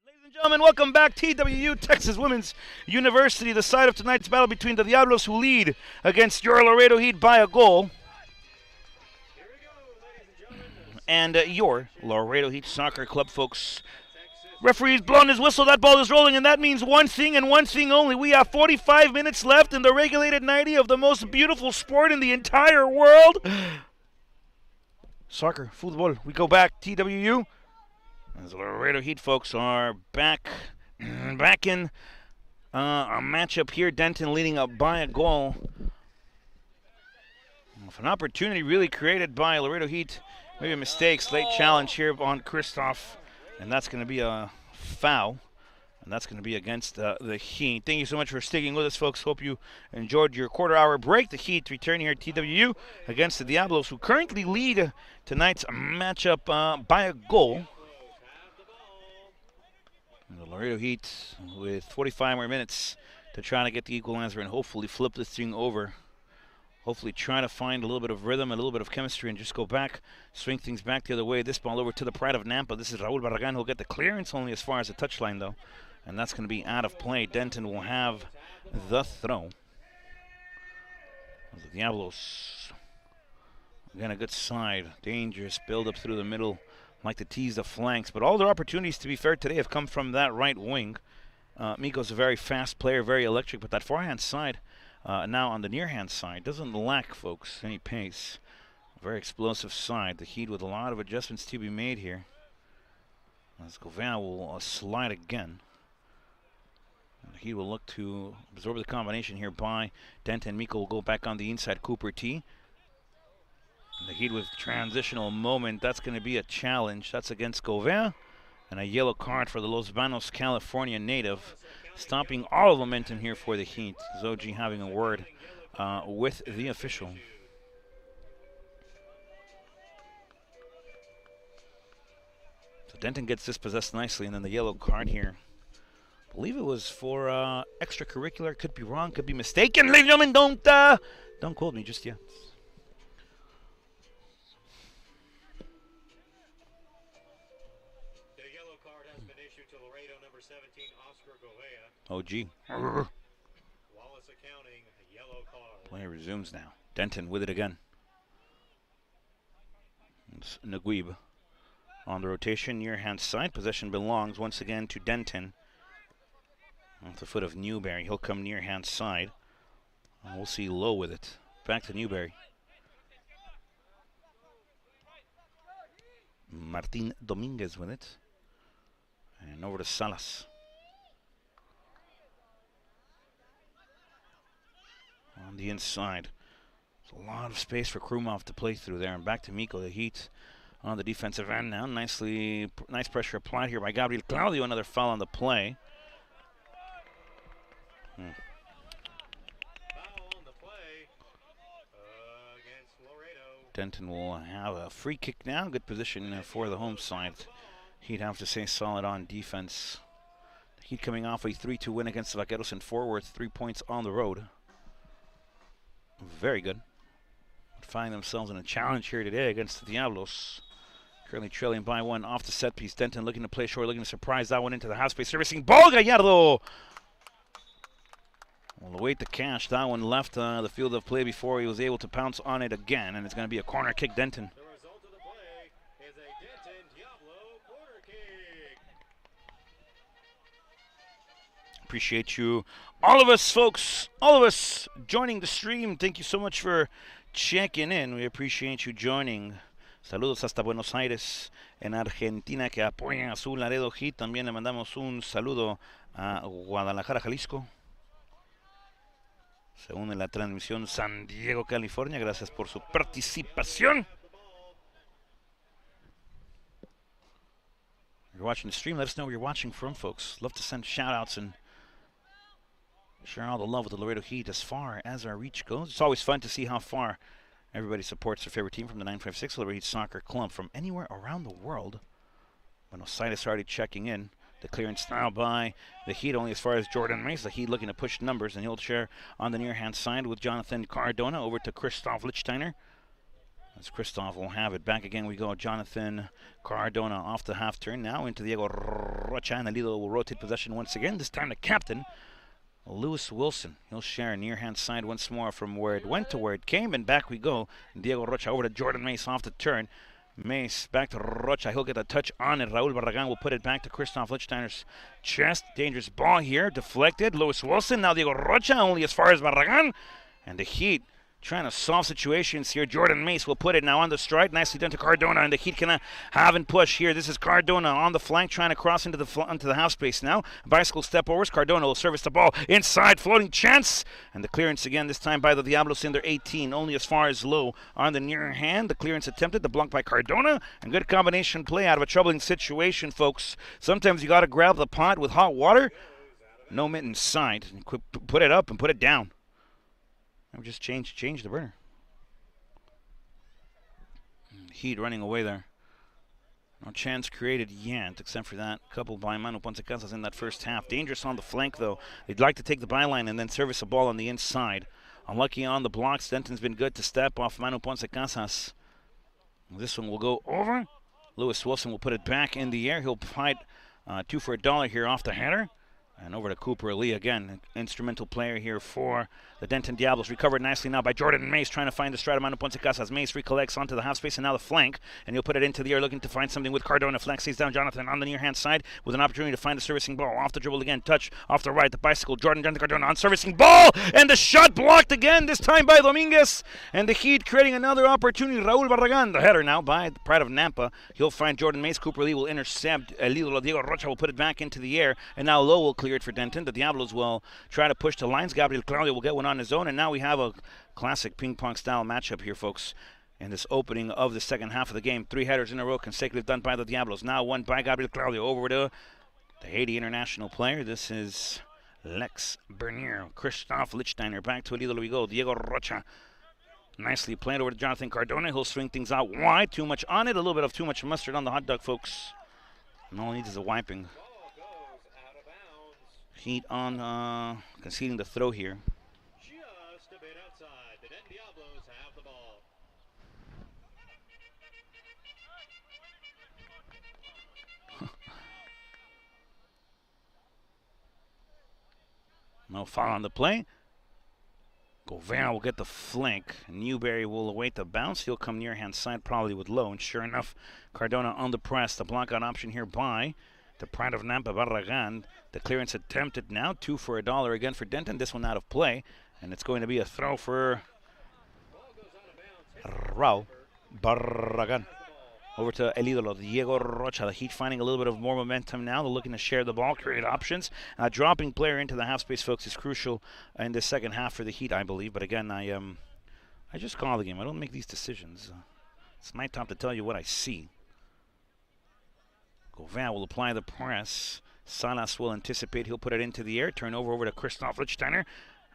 B: Ladies and gentlemen, welcome back. TWU, Texas Women's University, the side of tonight's battle between the Diablos, who lead against your Laredo Heat by a goal, and your Laredo Heat Soccer Club, folks. Referee's blown his whistle. That ball is rolling, and that means one thing and one thing only. We have 45 minutes left in the regulated 90 of the most beautiful sport in the entire world. Soccer, football. We go back. TWU. As the Laredo Heat folks are back in a matchup here. Denton leading up by a goal. With an opportunity really created by Laredo Heat. Maybe mistakes. Late challenge here on Christoph. And that's going to be a foul. And that's going to be against the Heat. Thank you so much for sticking with us, folks. Hope you enjoyed your quarter-hour break. The Heat return here at TWU against the Diablos, who currently lead tonight's matchup by a goal. And the Laredo Heat with 45 more minutes to try to get the equalizer and hopefully flip this thing over. Hopefully try to find a little bit of rhythm, a little bit of chemistry, and just go back, swing things back the other way. This ball over to the pride of Nampa. This is Raul Barragan who'll get the clearance, only as far as the touchline, though. And that's going to be out of play. Denton will have the throw. The Diablos, again, a good side. Dangerous build up through the middle. Like to tease the flanks, but all their opportunities, to be fair, today have come from that right wing. Miko's a very fast player, very electric, but that forehand side, now on the near-hand side, doesn't lack, folks, any pace. Very explosive side. The Heat with a lot of adjustments to be made here. As Gouveia will slide again. The Heat will look to absorb the combination here by Denton. Miko will go back on the inside. Cooper T. The Heat with transitional moment. That's going to be a challenge. That's against Gouveia. And a yellow card for the Los Banos, California native. Stopping all of momentum here for the Heat. Zoji having a word with the official. So Denton gets dispossessed nicely, and then the yellow card here. I believe it was for extracurricular. Could be wrong, could be mistaken. Ladies and gentlemen, don't quote me just yet.
A: The yellow card has been issued to Laredo, number 17, Oscar Gouveia.
B: OG.
A: Wallace Accounting, a yellow card.
B: Play resumes now. Denton with it again. It's Naguib on the rotation, near hand side. Possession belongs once again to Denton. Off the foot of Newberry. He'll come near hand side. We'll see Lowe with it. Back to Newberry. Martin Dominguez with it. And over to Salas. On the inside. There's a lot of space for Krumov to play through there. And back to Miko. The Heat on the defensive end now. Nice pressure applied here by Gabriel Claudio. Another foul on the play.
A: Foul on the play against Laredo.
B: Denton will have a free kick now. Good position for the home side. He'd have to say solid on defense. Heat coming off a 3-2 win against the Vaqueros in Fort Worth. 3 points on the road. Very good. Find themselves in a challenge here today against the Diablos. Currently trailing by one off the set piece. Denton looking to play short, looking to surprise that one into the half space. Servicing ball, Gallardo. Will await the cash. That one left the field of play before he was able to pounce on it again, and it's going to be a corner kick, Denton.
A: The result of the play is a Denton Diablo corner kick.
B: Appreciate you, all of us, folks, all of us joining the stream. Thank you so much for checking in. We appreciate you joining. Saludos hasta Buenos Aires, en Argentina, que apoyan a su Laredo Heat. También le mandamos un saludo a Guadalajara, Jalisco. Se une la transmisión San Diego, California. Gracias por su participación. If you're watching the stream, let us know where you're watching from, folks. Love to send shout-outs and share all the love with the Laredo Heat as far as our reach goes. It's always fun to see how far everybody supports their favorite team from the 956 Laredo Heat Soccer Club from anywhere around the world. Buenos Aires already checking in. The clearance now by the Heat only as far as Jordan Mace. The Heat looking to push numbers, and he'll share on the near-hand side with Jonathan Cardona over to Christoph Lichtsteiner. As Christoph will have it. Back again we go. Jonathan Cardona off the half turn. Now into Diego Rocha, and Lido will rotate possession once again. This time the captain, Lewis Wilson. He'll share near-hand side once more from where it went to where it came, and back we go. Diego Rocha over to Jordan Mace off the turn. Mace back to Rocha. He'll get a touch on it. Raul Barragan will put it back to Christoph Lichtsteiner's chest. Dangerous ball here. Deflected. Lewis Wilson. Now Diego Rocha only as far as Barragan. And the Heat trying to solve situations here. Jordan Mace will put it now on the stride. Nicely done to Cardona, and the Heat cannot have and push here. This is Cardona on the flank trying to cross into the half space now. Bicycle step overs. Cardona will service the ball inside. Floating chance. And the clearance again, this time by the Diablos in their 18. Only as far as low on the near hand. The clearance attempted. The block by Cardona. And good combination play out of a troubling situation, folks. Sometimes you got to grab the pot with hot water. No mittens side. Put it up and put it down. Or just change the burner. Heat running away there. No chance created yet, except for that couple by Manu Poncecasas in that first half. Dangerous on the flank, though. They'd like to take the byline and then service a ball on the inside. Unlucky on the blocks. Denton's been good to step off Manu Poncecasas. This one will go over. Lewis Wilson will put it back in the air. He'll fight $2 for $1 here off the header. And over to Cooper Lee again, an instrumental player here for the Denton Diablos. Recovered nicely now by Jordan Mace, trying to find the stride of Manu Poncecasas. Mace recollects onto the half space and now the flank, and he'll put it into the air, looking to find something with Cardona. Flank stays down. Jonathan on the near hand side with an opportunity to find a servicing ball. Off the dribble again, touch off the right, the bicycle. Jonathan Cardona on servicing ball, and the shot blocked again, this time by Dominguez. And the Heat creating another opportunity. Raul Barragan, the header now by the pride of Nampa. He'll find Jordan Mace. Cooper Lee will intercept. Diego Rocha will put it back into the air, and now Lowe will clear it for Denton. The Diablos will try to push the lines. Gabriel Claudio will get one on his own, and now we have a classic ping-pong style matchup here, folks, in this opening of the second half of the game. 3 headers in a row consecutive done by the Diablos. Now one by Gabriel Claudio over to the Haiti international player. This is Lex Bernier. Christoph Lichtsteiner back to Elido Luigo. Diego Rocha nicely played over to Jonathan Cardona. He'll swing things out wide. Too much on it. A little bit of too much mustard on the hot dog, folks. And all he needs is a wiping. Heat on conceding the throw here.
A: Just a bit outside. The Denton Diablos have the ball.
B: No foul on the play. Gauvin will get the flank. Newberry will await the bounce. He'll come near hand side probably with Lowe. And sure enough, Cardona on the press. The block out option here by the pride of Nampa, Barragan. The clearance attempted now. $2 for $1 again for Denton. This one out of play. And it's going to be a throw for Raul Barragan. Over to El Idolo, Diego Rocha. The Heat finding a little bit of more momentum now. They're looking to share the ball, create options. Dropping player into the half space, folks, is crucial in the second half for the Heat, I believe. But again, I just call the game. I don't make these decisions. It's my time to tell you what I see. Gauvin will apply the press. Salas will anticipate. He'll put it into the air. Turn over to Christoph Lichtsteiner.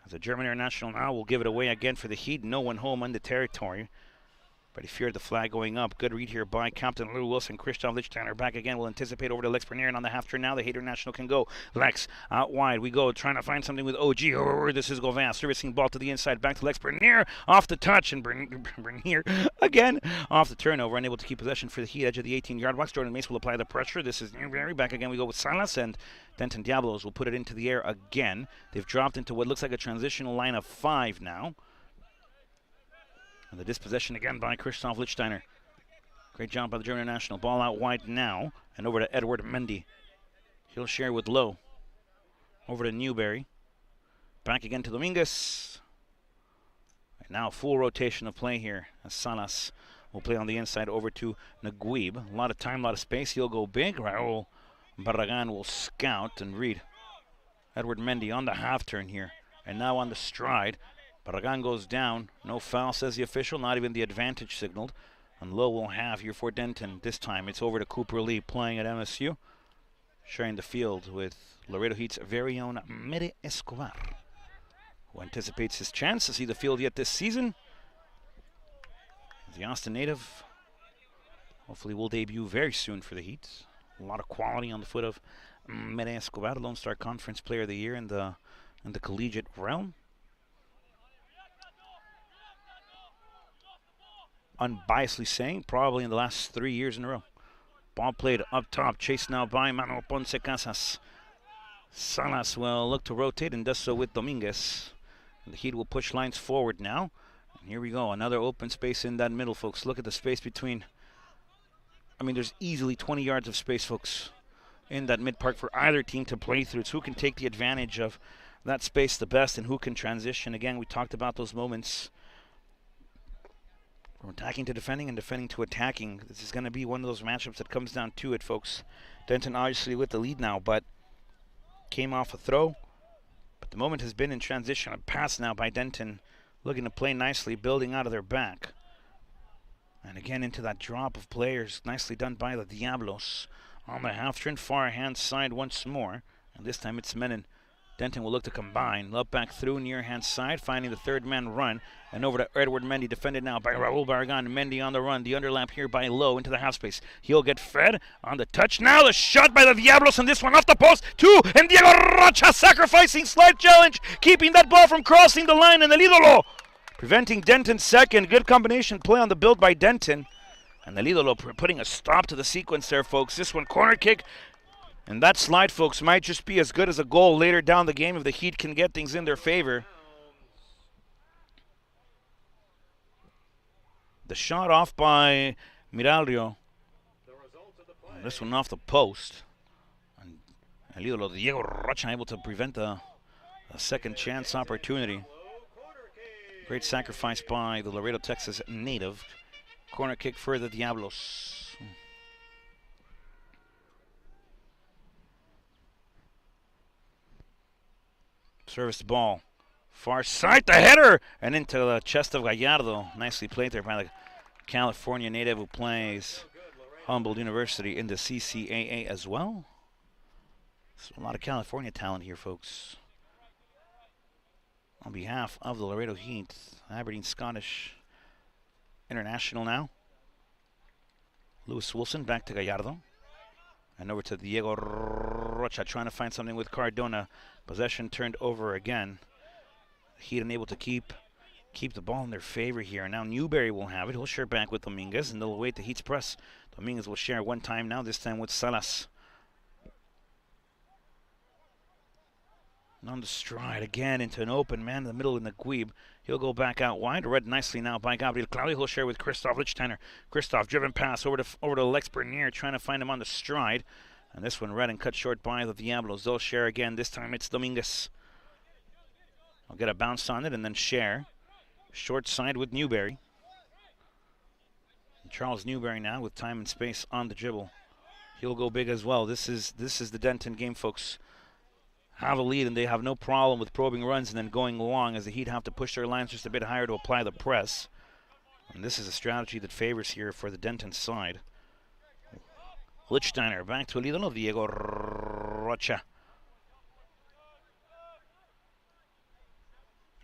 B: As a German international now will give it away again for the Heat. No one home on the territory. But he feared the flag going up. Good read here by Captain Lou Wilson. Christoph Lichtsteiner back again. Will anticipate over to Lex Bernier. And on the half turn now, the Hater National can go. Lex out wide. We go trying to find something with OG. Oh, this is Gauvin. Servicing ball to the inside. Back to Lex Bernier. Off the touch. And Bernier again off the turnover. Unable to keep possession for the Heat. Edge of the 18-yard box. Jordan Mace will apply the pressure. This is Newberry. Back again we go with Salas. And Denton Diablos will put it into the air again. They've dropped into what looks like a transitional line of 5 now. And the dispossession again by Christoph Lichtsteiner. Great job by the German national. Ball out wide now. And over to Edward Mendy. He'll share with Lowe. Over to Newberry. Back again to Dominguez. And now full rotation of play here. As Salas will play on the inside over to Naguib. A lot of time, a lot of space. He'll go big. Raul Barragan will scout and read. Edward Mendy on the half turn here. And now on the stride. Barragan goes down. No foul, says the official. Not even the advantage signaled. And Lowe will have here for Denton. This time it's over to Cooper Lee playing at MSU. Sharing the field with Laredo Heat's very own Mere Escobar, who anticipates his chance to see the field yet this season. The Austin native hopefully will debut very soon for the Heat. A lot of quality on the foot of Mere Escobar, Lone Star Conference Player of the Year in the collegiate realm. Unbiasedly saying, probably in the last 3 years in a row. Ball played up top, chased now by Manuel Ponce Casas. Salas will look to rotate and does so with Dominguez. The Heat will push lines forward now. And here we go, another open space in that middle, folks. Look at the space between. I mean, there's easily 20 yards of space, folks, in that mid-park for either team to play through. It's who can take the advantage of that space the best and who can transition. Again, we talked about those moments from attacking to defending and defending to attacking. This is going to be one of those matchups that comes down to it, folks. Denton obviously with the lead now, but came off a throw. But the moment has been in transition. A pass now by Denton, looking to play nicely, building out of their back. And again into that drop of players. Nicely done by the Diablos. On the half-turn, far hand side once more. And this time it's Menon. Denton will look to combine. Love back through near hand side, finding the third man run. And over to Edward Mendy, defended now by Raul Barragan. Mendy on the run. The underlap here by Lowe into the half space. He'll get fed on the touch. Now the shot by the Diablos, and this one off the post. Two, and Diego Rocha sacrificing slide challenge, keeping that ball from crossing the line. And El Idolo preventing Denton's second. Good combination play on the build by Denton. And El Idolo putting a stop to the sequence there, folks. This one, corner kick. And that slide, folks, might just be as good as a goal later down the game if the Heat can get things in their favor. The shot off by Miralrio. This one off the post. And El Idolo, Diego Rocha, able to prevent a second chance opportunity. Great sacrifice by the Laredo, Texas native. Corner kick for the Diablos. Service the ball. Far side, the header! And into the chest of Gallardo. Nicely played there by the California native who plays Humboldt University in the CCAA as well. So a lot of California talent here, folks. On behalf of the Laredo Heat, Aberdeen Scottish international now. Lewis Wilson back to Gallardo. And over to Diego Rocha, trying to find something with Cardona. Possession turned over again. Heat unable to keep the ball in their favor here. Now Newberry will have it. He'll share back with Dominguez, and they'll await the Heat's press. Dominguez will share one time now, this time with Salas. And on the stride again into an open man in the middle in the Guib. He'll go back out wide. Read nicely now by Gabriel Claudio. He'll share with Christoph Lichtsteiner. Christoph driven pass over to Lex Bernier, trying to find him on the stride. And this one read and cut short by the Diablos. They'll share again. This time it's Dominguez. I'll get a bounce on it and then share. Short side with Newberry. And Charles Newberry now with time and space on the dribble. He'll go big as well. This is the Denton game, folks. Have a lead and they have no problem with probing runs and then going long, as the Heat have to push their lines just a bit higher to apply the press. And this is a strategy that favors here for the Denton side. Lichtsteiner back to El Idolo, Diego Rocha.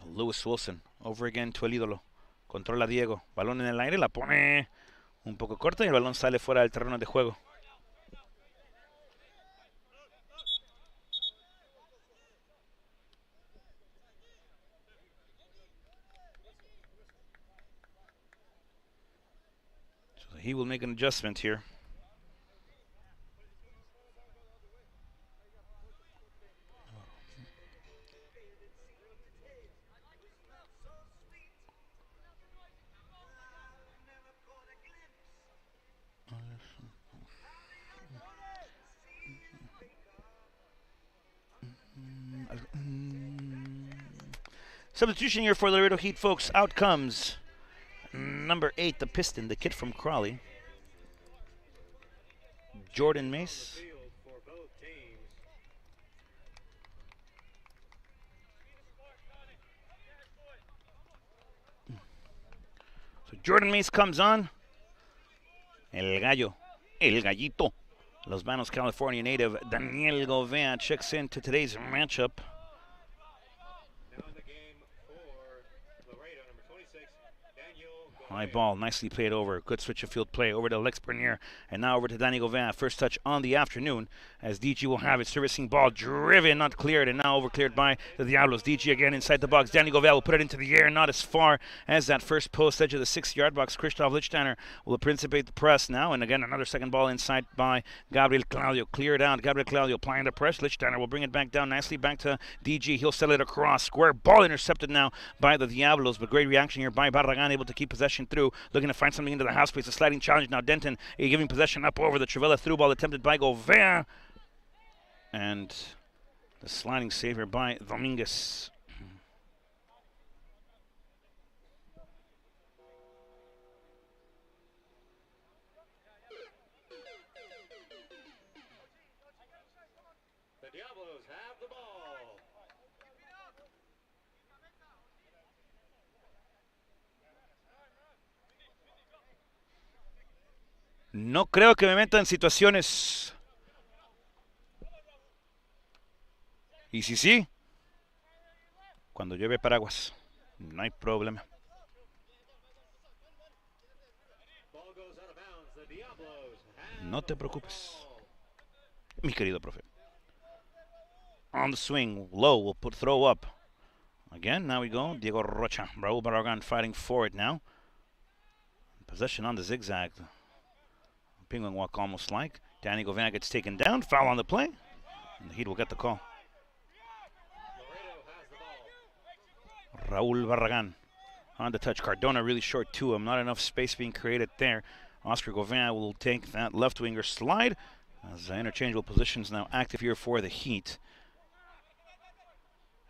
B: Lewis Wilson over again to El Idolo. Controla Diego. Balón en el aire, la pone un poco corta y el balón sale fuera del terreno de juego. So he will make an adjustment here. Substitution here for the Laredo Heat, folks. Out comes number 8, the Piston, the kid from Crawley. Jordan Mace. So Jordan Mace comes on. El Gallo, El Gallito. Los Banos, California native Daniel Govea checks into today's matchup. High ball, nicely played over. Good switch of field play over to Lex Bernier. And now over to Danny Gauvin. First touch on the afternoon as DG will have it. Servicing ball driven, not cleared, and now overcleared by the Diablos. DG again inside the box. Danny Gauvin will put it into the air, not as far as that first post edge of the 6-yard box. Christoph Lichtsteiner will principate the press now. And again, another second ball inside by Gabriel Claudio. Cleared out. Gabriel Claudio applying the press. Lichtsteiner will bring it back down nicely back to DG. He'll settle it across. Square ball intercepted now by the Diablos, but great reaction here by Barragan, able to keep possession through, looking to find something into the half space. A sliding challenge now. Denton giving possession up over the Travella through ball attempted by Gauvin. And the sliding save here by Dominguez.
A: The Diablos have the ball.
B: No creo que me meta en situaciones. Y si sí, cuando llueve paraguas, no hay problema.
A: Ball goes out of bounds. The Diablos have
B: No te preocupes, mi querido profe. On the swing, low, will put throw up. Again, now we go. Diego Rocha, Raul Barragan fighting for it now. Possession on the zigzag. Penguin walk almost like. Danny Gauvin gets taken down. Foul on the play. And the Heat will get the call.
A: Laredo has the ball.
B: Raul Barragan on the touch. Cardona really short to him. Not enough space being created there. Oscar Gauvin will take that left winger slide. As interchangeable positions now active here for the Heat.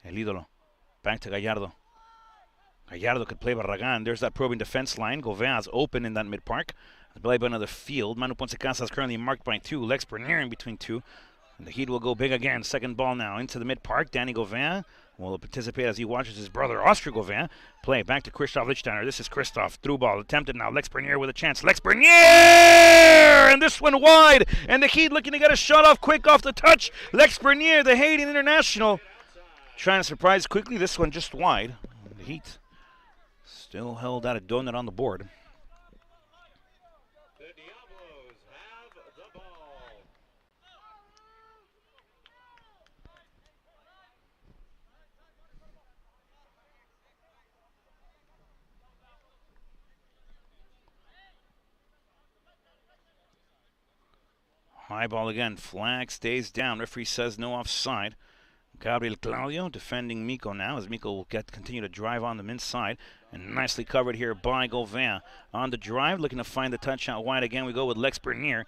B: El Ídolo. Back to Gallardo. Gallardo could play Barragan. There's that probing defense line. Gauvin is open in that mid-park. The belly button of the field. Manu Ponce Casa is currently marked by 2. Lex Bernier in between 2. And the Heat will go big again. Second ball now into the mid-park. Danny Gauvin will participate as he watches his brother Oscar Gauvin play. Back to Christoph Lichtsteiner. This is Christoph. Through ball attempted now. Lex Bernier with a chance. Lex Bernier! And this one wide. And the Heat looking to get a shot off quick off the touch. Lex Bernier, the Haitian international, trying to surprise quickly. This one just wide. The Heat still held out a donut on the board.
A: The Diablos have the ball.
B: High ball again. Flag stays down. Referee says no offside. Gabriel Claudio defending Miko now as Miko will continue to drive on the inside. And nicely covered here by Gauvin. On the drive, looking to find the touch out wide again. We go with Lex Bernier.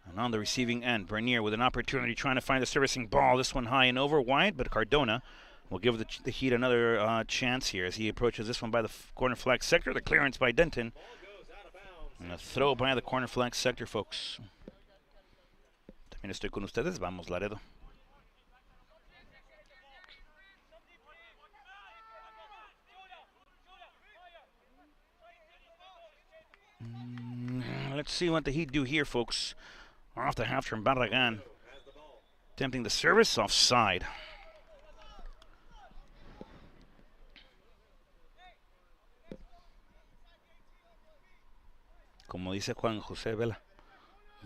B: And on the receiving end, Bernier with an opportunity trying to find the servicing ball. This one high and over wide, but Cardona will give the Heat another chance here as he approaches this one by the corner flag sector. The clearance by Denton.
A: Ball goes out of bounds.
B: And a throw by the corner flag sector, folks. También estoy con ustedes. Vamos, Laredo. Let's see what the Heat do here, folks. Off the half from Barragan.
A: Has the ball.
B: Attempting the service offside. Como dice Juan José Vela,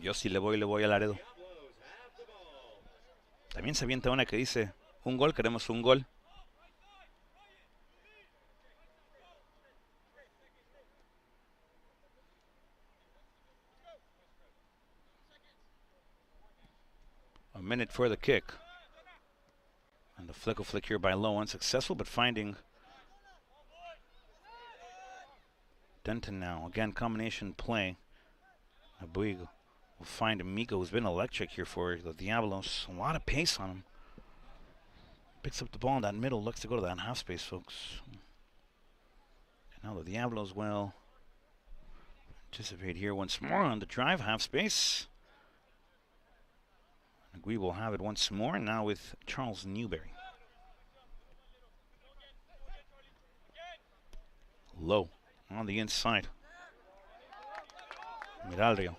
B: yo si le voy a Laredo.
A: Diablos have the ball.
B: También se avienta una que dice, un gol, queremos un gol. A minute for the kick. And the flick here by Low, unsuccessful, but finding Denton now. Again, combination play. Abuig will find Miko, who's been electric here for the Diablos. A lot of pace on him. Picks up the ball in that middle, looks to go to that half space, folks. And now the Diablos will anticipate here once more on the drive, half space. We will have it once more, now with Charles Newberry. Low on the inside. Miralrio.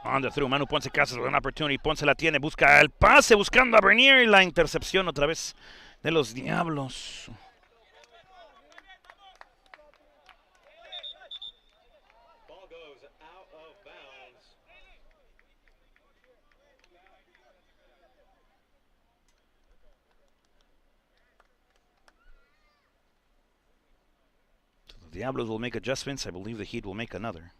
B: On the through. Manu Ponce Casas with an opportunity. Ponce la tiene. Busca el pase. Buscando a Bernier. Y la intercepción otra vez de los Diablos. Diablos will make adjustments. I believe the Heat will make another.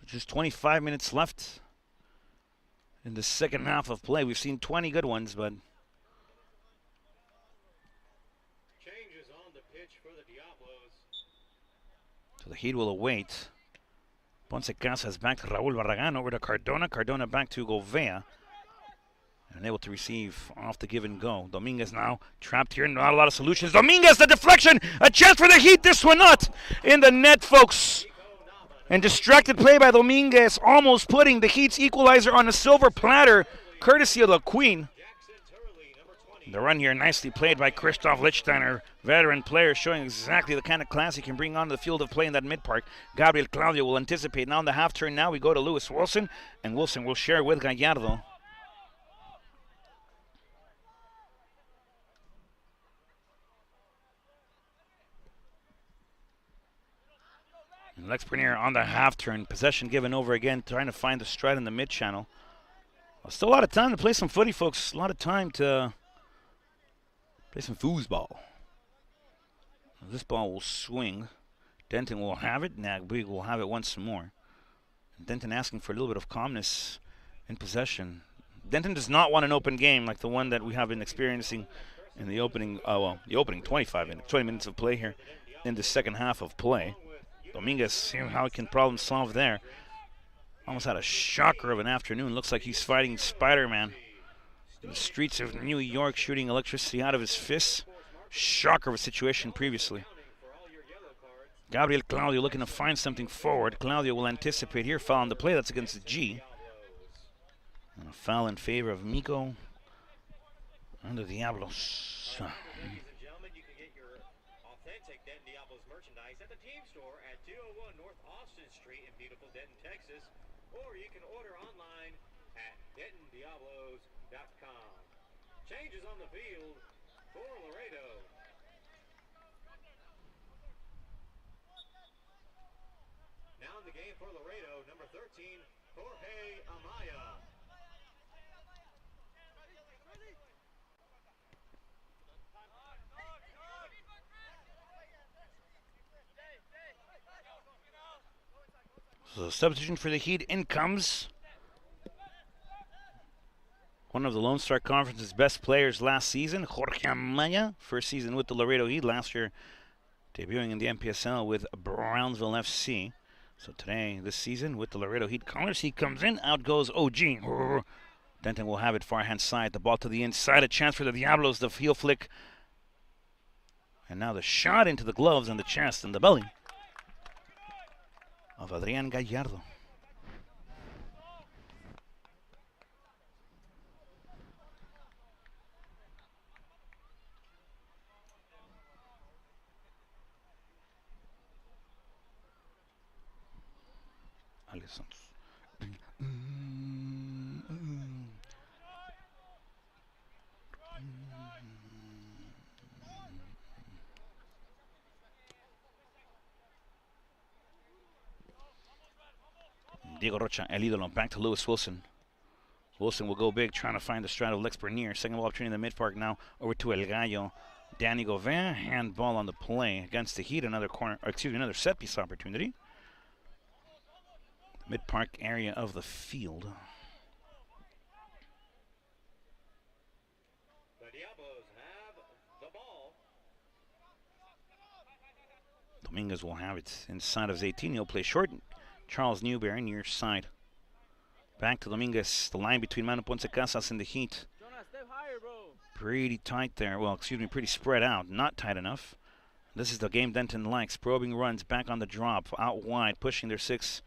B: Just 25 minutes left in the second half of play. We've seen 20 good ones, but
A: Changes on the pitch for the Diablos.
B: so the Heat will await. Ponce Casas back to Raul Barragan, over to Cardona. Cardona back to Govea. And able to receive off the give and go. Dominguez now trapped here. Not a lot of solutions. Dominguez, the deflection. A chance for the Heat. This one not in the net, folks. And distracted play by Dominguez, almost putting the Heat's equalizer on a silver platter, courtesy of the Queen. The run here nicely played by Christoph Lichtsteiner, veteran player, showing exactly the kind of class he can bring onto the field of play in that mid-park. Gabriel Claudio will anticipate. Now in the half turn, now we go to Lewis Wilson, and Wilson will share with Gallardo. Lex Bernier on the half turn. Possession given over again, trying to find the stride in the mid channel. Still a lot of time to play some footy, folks. A lot of time to play some foosball. This ball will swing. Denton will have it. Nagby will have it once more. Denton asking for a little bit of calmness in possession. Denton does not want an open game like the one that we have been experiencing in the opening, the opening 20 minutes of play here in the second half of play. Dominguez, seeing how he can problem solve there. Almost had a shocker of an afternoon. Looks like he's fighting Spider-Man in the streets of New York, shooting electricity out of his fists. Shocker of a situation previously. Gabriel Claudio looking to find something forward. Claudio will anticipate here. Foul on the play. That's against the G. And a foul in favor of Miko and the Diablos.
A: Merchandise at the team store at 201 North Austin Street in beautiful Denton, Texas, or you can order online at DentonDiablos.com. Changes on the field for Laredo. Now in the game for Laredo, number 13, Jorge Amaya.
B: So substitution for the Heat, in comes one of the Lone Star Conference's best players last season, Jorge Amaya. First season with the Laredo Heat, last year debuting in the MPSL with Brownsville FC. So today, this season, with the Laredo Heat colors, he comes in, out goes OG. Denton will have it far hand side, the ball to the inside, a chance for the Diablos, the heel flick. And now the shot into the gloves and the chest and the belly of Adrián Gallardo. Alex Santos. Diego Rocha, el ídolo, back to Lewis Wilson. Wilson will go big, trying to find the stride of Lex Bernier. Second ball opportunity in the mid-park now, over to El Gallo. Danny Govea, handball on the play against the Heat. Another corner, or excuse me, another set-piece opportunity. Mid-park area of the field.
A: The Diablos have the ball.
B: Dominguez will have it inside of his 18. He'll play short. Charles Newberry near side. Back to Dominguez. The line between Manu Ponce Casas and the Heat. Pretty tight there. Well, excuse me, pretty spread out. Not tight enough. This is the game Denton likes. Probing runs back on the drop. Out wide. Pushing their six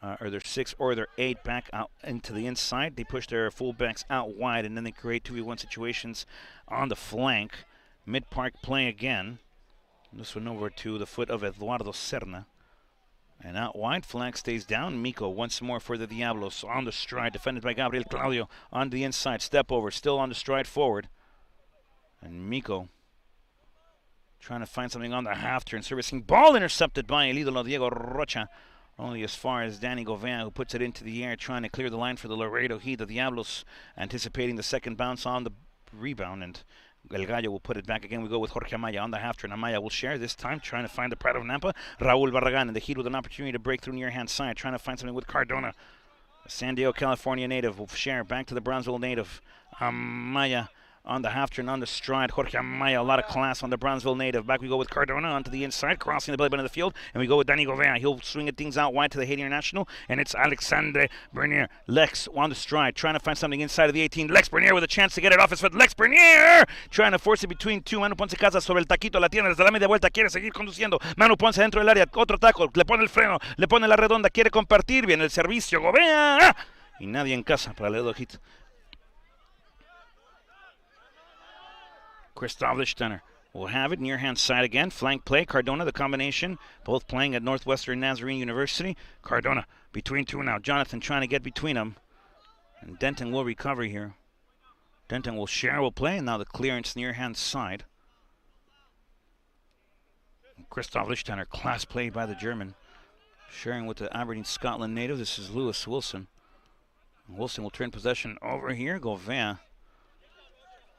B: or their 8 back out into the inside. They push their fullbacks out wide, and then they create 2v1 situations on the flank. Mid-park play again. This one over to the foot of Eduardo Serna. And out wide, flag stays down. Miko once more for the Diablos on the stride, defended by Gabriel Claudio on the inside. Step over, still on the stride forward. And Miko trying to find something on the half turn. Servicing ball intercepted by El Idolo Diego Rocha. Only as far as Danny Gauvin, who puts it into the air, trying to clear the line for the Laredo Heat. The Diablos anticipating the second bounce on the rebound, and El Gallo will put it back again. We go with Jorge Amaya on the half turn. Amaya will share this time, trying to find the pride of Nampa. Raul Barragan, and the Heat with an opportunity to break through near hand side, trying to find something with Cardona. A San Diego, California native will share back to the Brownsville native. Amaya on the half turn, on the stride. Jorge Amaya, a lot of class on the Brownsville native. Back we go with Cardona onto the inside, crossing the belly button of the field. And we go with Danny Gauvin. He'll swing it things out wide to the Haiti International. And it's Alexandre Bernier. Lex on the stride, trying to find something inside of the 18. Lex Bernier with a chance to get it off his foot. Lex Bernier trying to force it between two. Manu Ponce Casas sobre el taquito. La tiene desde la media vuelta. Quiere seguir conduciendo. Manu Ponce dentro del área. Otro taco. Le pone el freno. Le pone la redonda. Quiere compartir. Viene el servicio. Gauvin. Y nadie en casa para el Laredo Heat. Christoph Lichtsteiner will have it near hand side again. Flank play. Cardona, the combination. Both playing at Northwestern Nazarene University. Cardona between two now. Jonathan trying to get between them. And Denton will recover here. Denton will share, will play. And now the clearance near hand side. Christoph Lichtsteiner, class play by the German. Sharing with the Aberdeen, Scotland native. This is Lewis Wilson. Wilson will turn possession over here. Gauvin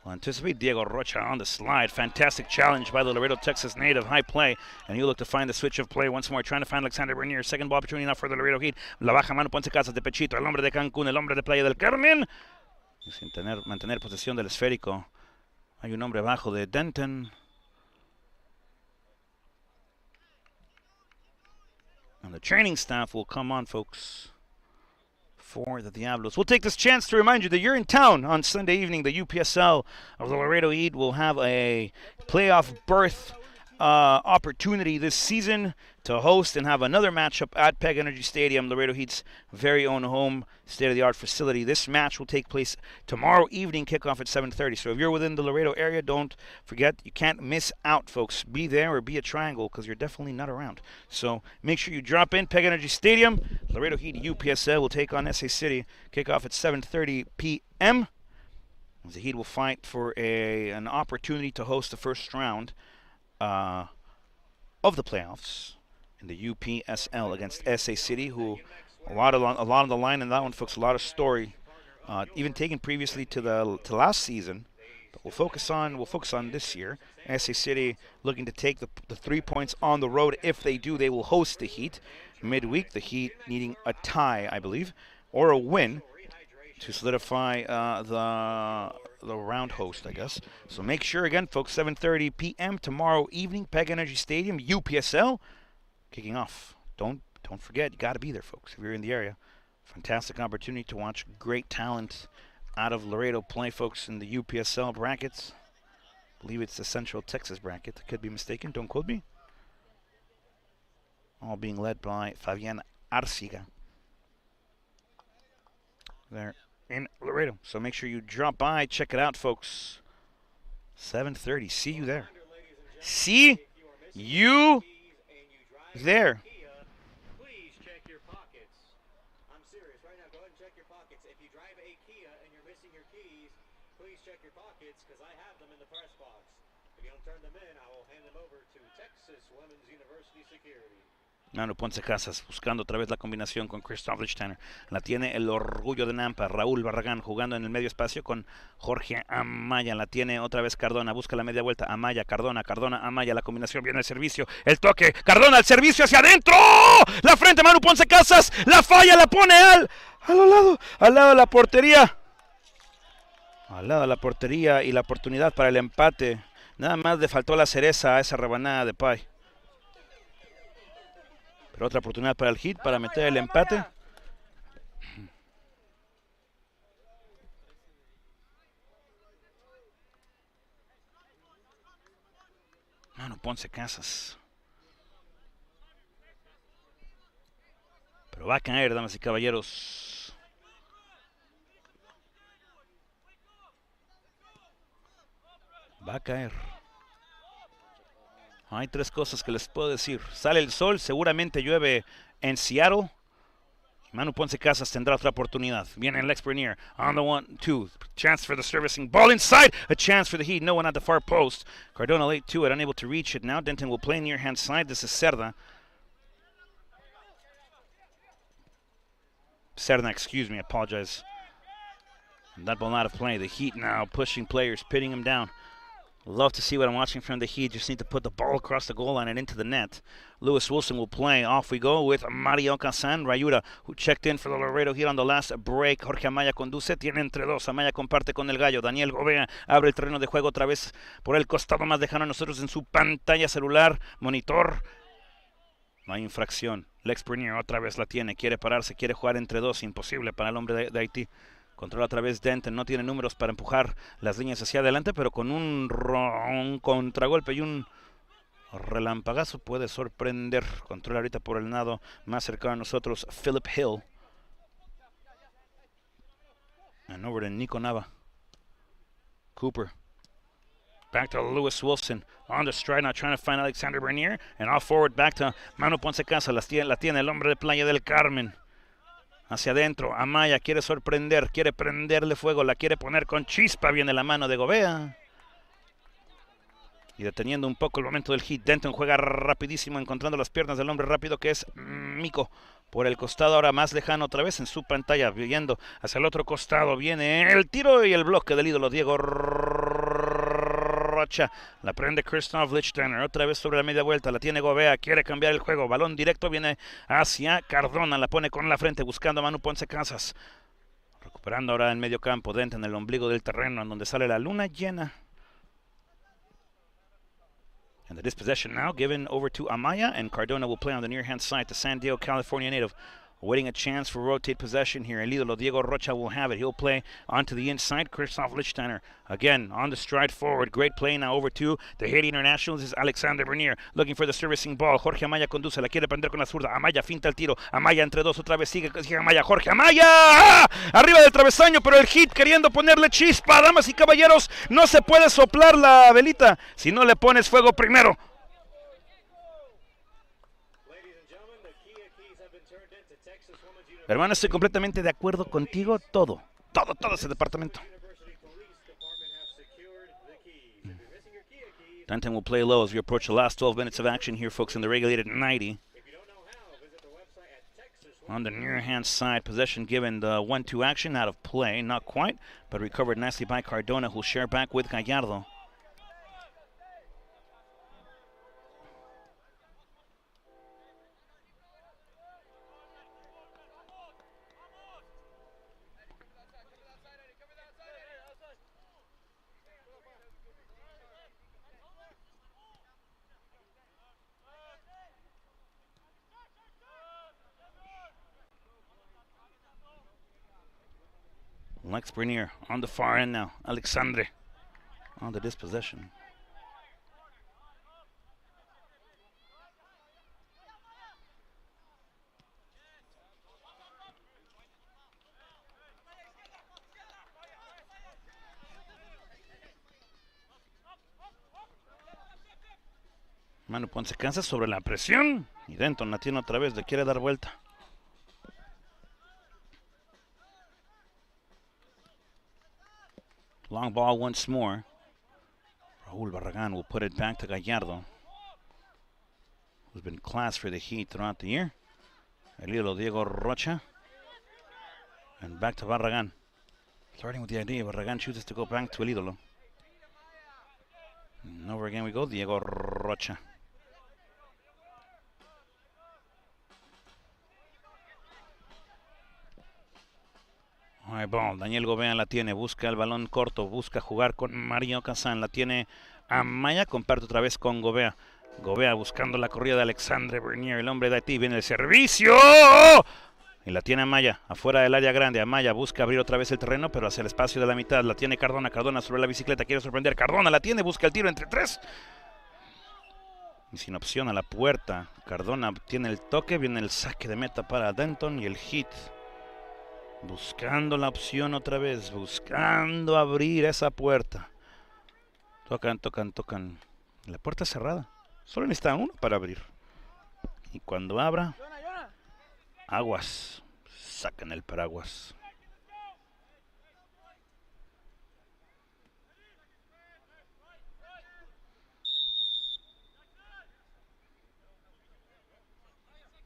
B: will anticipate. Diego Rocha on the slide. Fantastic challenge by the Laredo, Texas native. High play. And he'll look to find the switch of play once more. Trying to find Alexander Bernier. Second ball opportunity now for the Laredo Heat. La baja Manu Ponce Casas de Pechito. El hombre de Cancún. El hombre de Playa del Carmen. Y sin mantener posesión del esférico. Hay un hombre bajo de Denton. And the training staff will come on, folks, for the Diablos. We'll take this chance to remind you that you're in town on Sunday evening. The UPSL of the Laredo Heat will have a playoff berth opportunity this season to host and have another matchup at Peg Energy Stadium, Laredo Heat's very own home state-of-the-art facility. This match will take place tomorrow evening, kickoff at 7:30. So if you're within the Laredo area, don't forget, you can't miss out, folks. Be there or be a triangle, because you're definitely not around. So make sure you drop in Peg Energy Stadium. Laredo Heat UPSL will take on SA City, kickoff at 7:30 p.m. The Heat will fight for an opportunity to host the first round of the playoffs in the UPSL against SA City, who a lot on the line in that one, folks. A lot of story, even taken previously to last season. But we'll focus on this year. SA City looking to take the 3 points on the road. If they do, they will host the Heat midweek. The Heat needing a tie, I believe, or a win to solidify the round host, I guess. So make sure, again, folks, 7:30 p.m. tomorrow evening, Peg Energy Stadium, UPSL, kicking off. Don't forget, you got to be there, folks, if you're in the area. Fantastic opportunity to watch great talent out of Laredo play, folks, in the UPSL brackets. I believe it's the Central Texas bracket. I could be mistaken. Don't quote me. All being led by Fabian Arciga there in Laredo. So make sure you drop by, check it out, folks. 7:30. See you there. See you there.
A: Please check your pockets. I'm serious. Right now, go ahead and check your pockets. If you drive a Kia and you're missing your keys, please check your pockets, because I have them in the press box. If you don't turn them in, I will hand them over to Texas Women's University Security.
B: Manu Ponce Casas buscando otra vez la combinación con Christoph Lichtsteiner. La tiene el orgullo de Nampa, Raúl Barragán, jugando en el medio espacio con Jorge Amaya. La tiene otra vez Cardona, busca la media vuelta. Amaya, Cardona, Amaya. La combinación viene al servicio. El toque, Cardona al servicio hacia adentro. La frente, Manu Ponce Casas. La falla, la pone al lado de la portería. Al lado de la portería, y la oportunidad para el empate. Nada más le faltó la cereza a esa rebanada de pie. Pero otra oportunidad para el Heat para meter el empate. Manu Ponce Casas. Pero va a caer, damas y caballeros. Va a caer. Hay tres cosas que les puedo decir. Sale el sol, seguramente llueve en Seattle. Manu Ponce Casas tendrá otra oportunidad. Viene Lex Bernier on the 1-2. Chance for the servicing. Ball inside. A chance for the Heat. No one at the far post. Cardona late to it. Unable to reach it now. Denton will play near hand side. This is Cerda. Cerda, excuse me. I apologize. And that ball out of play. The Heat now pushing players, pitting them down. Love to see what I'm watching from the Heat. Just need to put the ball across the goal line and into the net. Lewis Wilson will play. Off we go with Mario Kazan. Rayura, who checked in for the Laredo Heat on the last break. Jorge Amaya conduce. Tiene entre dos. Amaya comparte con el gallo. Daniel Gobea abre el terreno de juego otra vez por el costado más lejano a nosotros en su pantalla celular. Monitor. No hay infracción. Lex Bernier otra vez la tiene. Quiere pararse. Quiere jugar entre dos. Imposible para el hombre de Haití. Controla otra vez Denton, no tiene números para empujar las líneas hacia adelante, pero con un contragolpe y un relampagazo puede sorprender. Controla ahorita por el lado más cercano a nosotros, Philip Hill. And over to Nico Nava. Cooper. Back to Lewis Wilson. On the stride now, trying to find Alexander Bernier. And off forward, back to Manu Ponce Casa. La tiene el hombre de Playa del Carmen. Hacia adentro, Amaya quiere sorprender, quiere prenderle fuego, la quiere poner con chispa, viene la mano de Gobea. Y deteniendo un poco el momento del hit, Denton juega rapidísimo, encontrando las piernas del hombre rápido que es Mico. Por el costado ahora más lejano otra vez en su pantalla, viendo hacia el otro costado, viene el tiro y el bloque del ídolo Diego Rocha. La prende Christoph Lichtsteiner, otra vez sobre la media vuelta, la tiene Gobea, quiere cambiar el juego, balón directo, viene hacia Cardona, la pone con la frente buscando a Manu Ponce Casas. Recuperando ahora en medio campo, Denton en el ombligo del terreno, en donde sale la luna llena. And the dispossession now given over to Amaya, and Cardona will play on the near hand side to San Diego, California native. Waiting a chance for rotate possession here. El ídolo Diego Rocha will have it. He'll play onto the inside. Christoph Lichtsteiner again on the stride forward. Great play now over to the Haiti Internationals. This is Alexander Bernier looking for the servicing ball. Jorge Amaya conduce. La quiere prender con la zurda. Amaya finta el tiro. Amaya entre dos otra vez. Sigue Amaya. Jorge Amaya. ¡Ah! Arriba del travesaño, pero el hit queriendo ponerle chispa. Damas y caballeros, no se puede soplar la velita si no le pones fuego primero. Hermano, estoy completamente de acuerdo contigo. Todo ese departamento. Denton will play low as we approach the last 12 minutes of action here, folks, in the regulated 90. On the near hand side, possession given, the 1-2 action out of play. Not quite, but recovered nicely by Cardona, who'll share back with Gallardo. Lex Bernier on the far end now. Alexandre on the dispossession. Manu Ponce Casas sobre la presión. Y Denton la tiene otra vez, le quiere dar vuelta. Long ball once more. Raúl Barragán will put it back to Gallardo, who's been class for the Heat throughout the year. El ídolo Diego Rocha. And back to Barragán. Starting with the idea, Barragán chooses to go back to El Ídolo. And over again we go, Diego Rocha. High ball, Daniel Gobea la tiene, busca el balón corto, busca jugar con Mario Kazan, la tiene Amaya, comparte otra vez con Gobea. Gobea buscando la corrida de Alexandre Bernier, el hombre de Haití, viene el servicio. Y la tiene Amaya, afuera del área grande. Amaya busca abrir otra vez el terreno, pero hacia el espacio de la mitad. La tiene Cardona, Cardona sobre la bicicleta, quiere sorprender. Cardona la tiene, busca el tiro entre tres. Y sin opción a la puerta. Cardona tiene el toque, viene el saque de meta para Denton y el hit. Buscando la opción otra vez, buscando abrir esa puerta. Tocan. La puerta cerrada. Solo necesita uno para abrir. Y cuando abra, aguas. sacan el paraguas.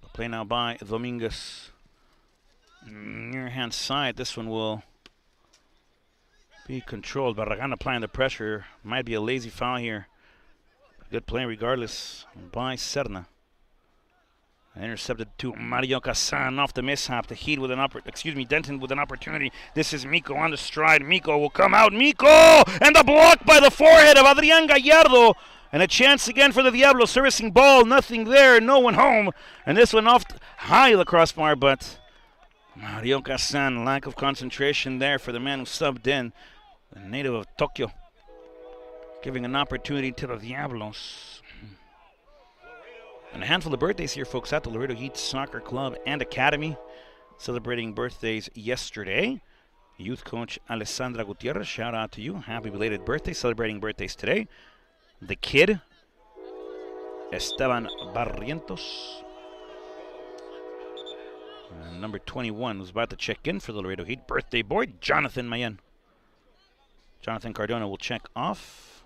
B: The play now by Dominguez. Near hand side, this one will be controlled. Barragan applying the pressure. Might be a lazy foul here. Good play regardless by Serna. Intercepted to Mario Casan off the mishap. The Heat with Denton with an opportunity. This is Miko on the stride. Miko will come out. Miko! And the block by the forehead of Adrian Gallardo. And a chance again for the Diablos. Servicing ball. Nothing there. No one home. And this one off high of the crossbar, but Mario Casan, lack of concentration there for the man who subbed in. The native of Tokyo. Giving an opportunity to the Diablos. And a handful of birthdays here, folks, at the Laredo Heat Soccer Club and Academy. Celebrating birthdays yesterday. Youth coach Alessandra Gutierrez, shout out to you. Happy belated birthday. Celebrating birthdays today. The kid, Esteban Barrientos. And number 21 was about to check in for the Laredo Heat. Birthday boy, Jonathan Mayen. Jonathan Cardona will check off.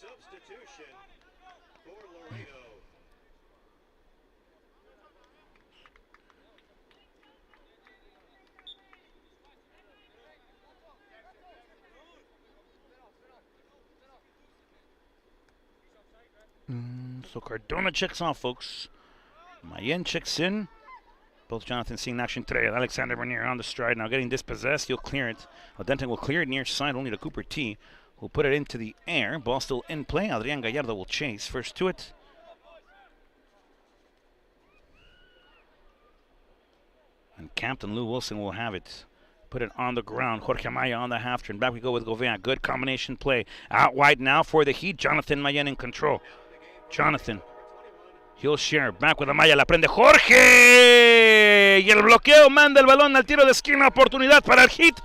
A: Substitution for Laredo.
B: So Cardona checks off, folks. Mayen checks in. Both Jonathan seeing action today. Alexander Bernier on the stride now, getting dispossessed. He'll clear it. Denton will clear it near side, only to Cooper T, who'll put it into the air. Ball still in play. Adrian Gallardo will chase. First to it. And Captain Lou Wilson will have it. Put it on the ground. Jorge Amaya on the half turn. Back we go with Gouveia. Good combination play. Out wide now for the Heat. Jonathan Mayen in control. Jonathan. He'll share. Back with Amaya. La prende Jorge. Y el bloqueo manda el balón al tiro de esquina. Oportunidad para el Heat.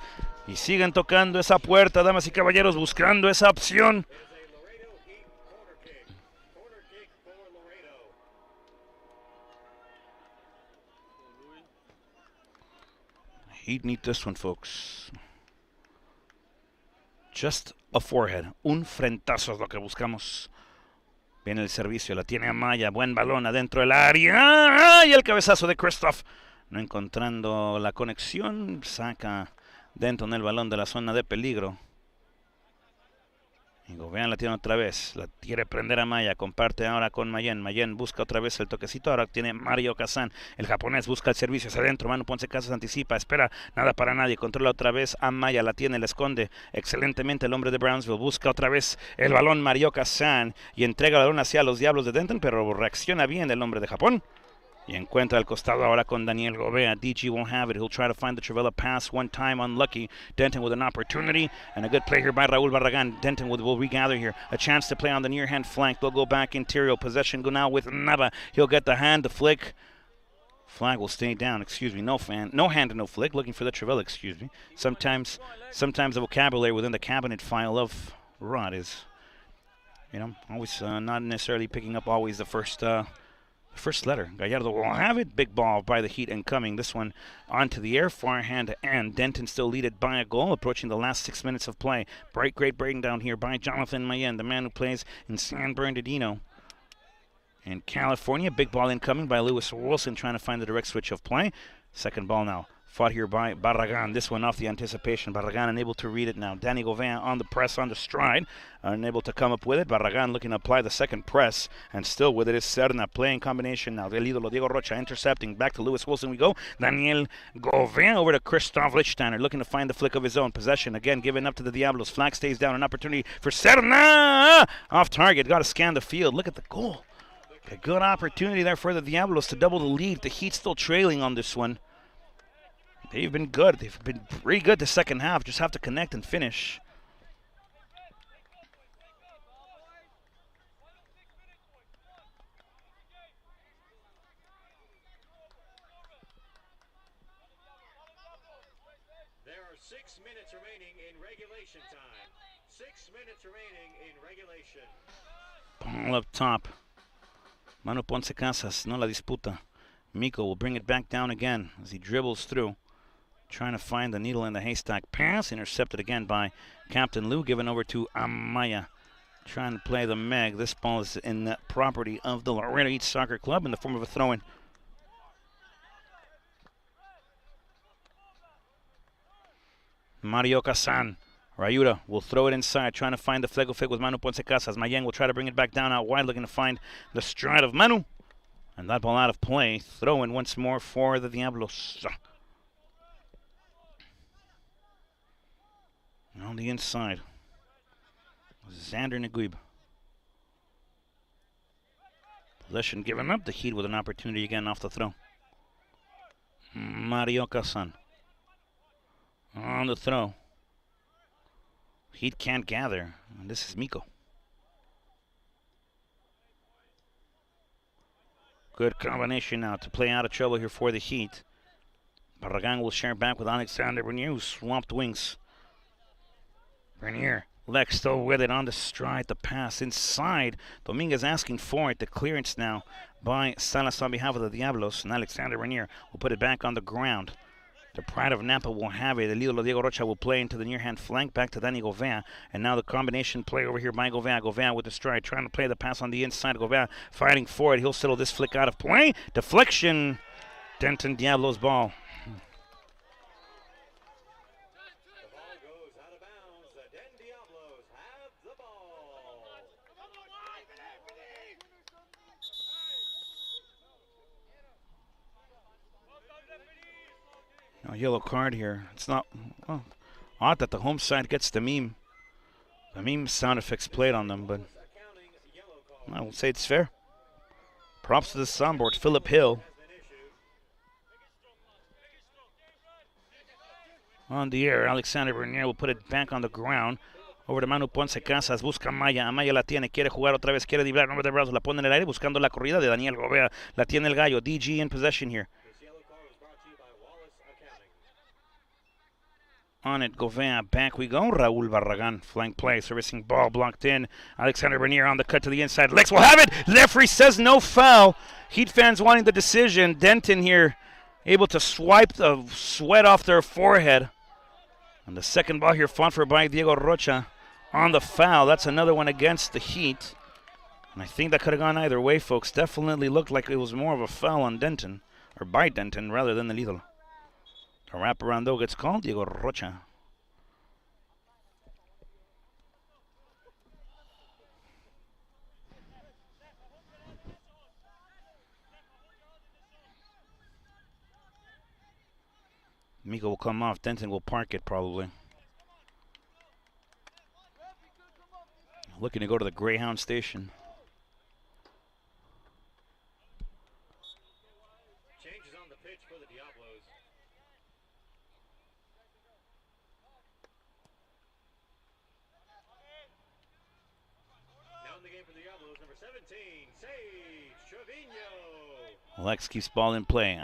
B: Y siguen tocando esa puerta, damas y caballeros, buscando esa opción. Heat need this one, folks. Just a forehead. Un frentazo es lo que buscamos. Viene el servicio, la tiene Amaya. Buen balón adentro del área. Y el cabezazo de Christoph. No encontrando la conexión. Saca Denton el balón de la zona de peligro. Y Gouveia la tiene otra vez. La quiere prender a Amaya. Comparte ahora con Mayen. Mayen busca otra vez el toquecito. Ahora tiene Mario Casan. El japonés busca el servicio hacia adentro. Manu Ponce Casas anticipa. Espera. Nada para nadie. Controla otra vez a Amaya. La tiene. La esconde excelentemente el hombre de Brownsville. Busca otra vez el balón Mario Casan. Y entrega el balón hacia los Diablos de Denton. Pero reacciona bien el hombre de Japón. Y encuentra al costado ahora con Daniel Gouveia. DG won't have it. He'll try to find the Travella pass one time. Unlucky. Denton with an opportunity. And a good play here by Raul Barragan. Denton will regather here. A chance to play on the near hand flank. They'll go back interior. Possession go now with Nava. He'll get the hand, the flick. Flag will stay down. Excuse me. No hand and no flick. Looking for the Travella. Excuse me. Sometimes the vocabulary within the cabinet file of Rod is, always not necessarily picking up always the first letter. Gallardo will have it. Big ball by the Heat incoming. This one onto the air. Far hand and Denton still lead it by a goal. Approaching the last 6 minutes of play. Great breakdown here by Jonathan Mayen, the man who plays in San Bernardino in California. Big ball incoming by Lewis Wilson, trying to find the direct switch of play. Second ball now. Fought here by Barragan. This one off the anticipation. Barragan unable to read it now. Danny Gouveia on the press, on the stride. Unable to come up with it. Barragan looking to apply the second press. And still with it is Serna playing combination now. Del Ídolo Diego Rocha intercepting. Back to Lewis Wilson we go. Daniel Gouveia over to Christoph Lichtsteiner. Looking to find the flick of his own. Possession again given up to the Diablos. Flag stays down. An opportunity for Serna. Off target. Got to scan the field. Look at the goal. A good opportunity there for the Diablos to double the lead. The Heat still trailing on this one. They've been good. They've been pretty good the second half. Just have to connect and finish.
A: There are 6 minutes remaining in regulation time. 6 minutes remaining in regulation.
B: Ball up top. Manu Ponce Casas, no la disputa. Miko will bring it back down again as he dribbles through, trying to find the needle in the haystack. Pass intercepted again by Captain Lou, given over to Amaya. Trying to play the Meg. This ball is in the property of the Laredo East Soccer Club in the form of a throw-in. Mario Casan. Rayuda will throw it inside, trying to find the Flego Fig with Manu Ponce Casas. Mayeng will try to bring it back down out wide, looking to find the stride of Manu. And that ball out of play. Throw in once more for the Diablos. On the inside, Xander Naguib. Possession given up. The Heat with an opportunity again off the throw. Mario Casan on the throw. Heat can't gather. And this is Miko. Good combination now to play out of trouble here for the Heat. Barragan will share back with Alexander Bernier, who swamped wings. Bernier, Lex still with it on the stride, the pass inside. Dominguez asking for it. The clearance now by Salas on behalf of the Diablos. And Alexander Bernier will put it back on the ground. The pride of Napa will have it. El ídolo Diego Rocha will play into the near-hand flank back to Danny Govea. And now the combination play over here by Govea. Govea with the stride, trying to play the pass on the inside. Govea fighting for it. He'll settle this flick out of play. Deflection. Denton Diablos ball. A yellow card here. It's not odd that the home side gets the meme. The meme sound effects played on them, but I will say it's fair. Props to the soundboard. Philip Hill on the air. Alexander Bernier will put it back on the ground. Over to Manu Ponce Casas, busca Amaya. Amaya la tiene, quiere jugar otra vez, quiere driblar, nombre de brazos, la pone en el aire, buscando la corrida de Daniel Govea. La tiene el gallo. DG in possession here. On it, Govea, back we go. Raul Barragan, flank play, servicing ball, blocked in. Alexander Bernier on the cut to the inside. Lex will have it. Referee says no foul. Heat fans wanting the decision. Denton here able to swipe the sweat off their forehead. And the second ball here fought for by Diego Rocha on the foul. That's another one against the Heat. And I think that could have gone either way, folks. Definitely looked like it was more of a foul on Denton, or by Denton, rather than the Lidl. A wraparound though gets called. Diego Rocha. Miko will come off. Denton will park it probably. Looking to go to the Greyhound station.
A: Changes on the pitch for the Diablos. Now in the game for the Diablos, number 17, Sage Trevino.
B: Lex keeps ball in play.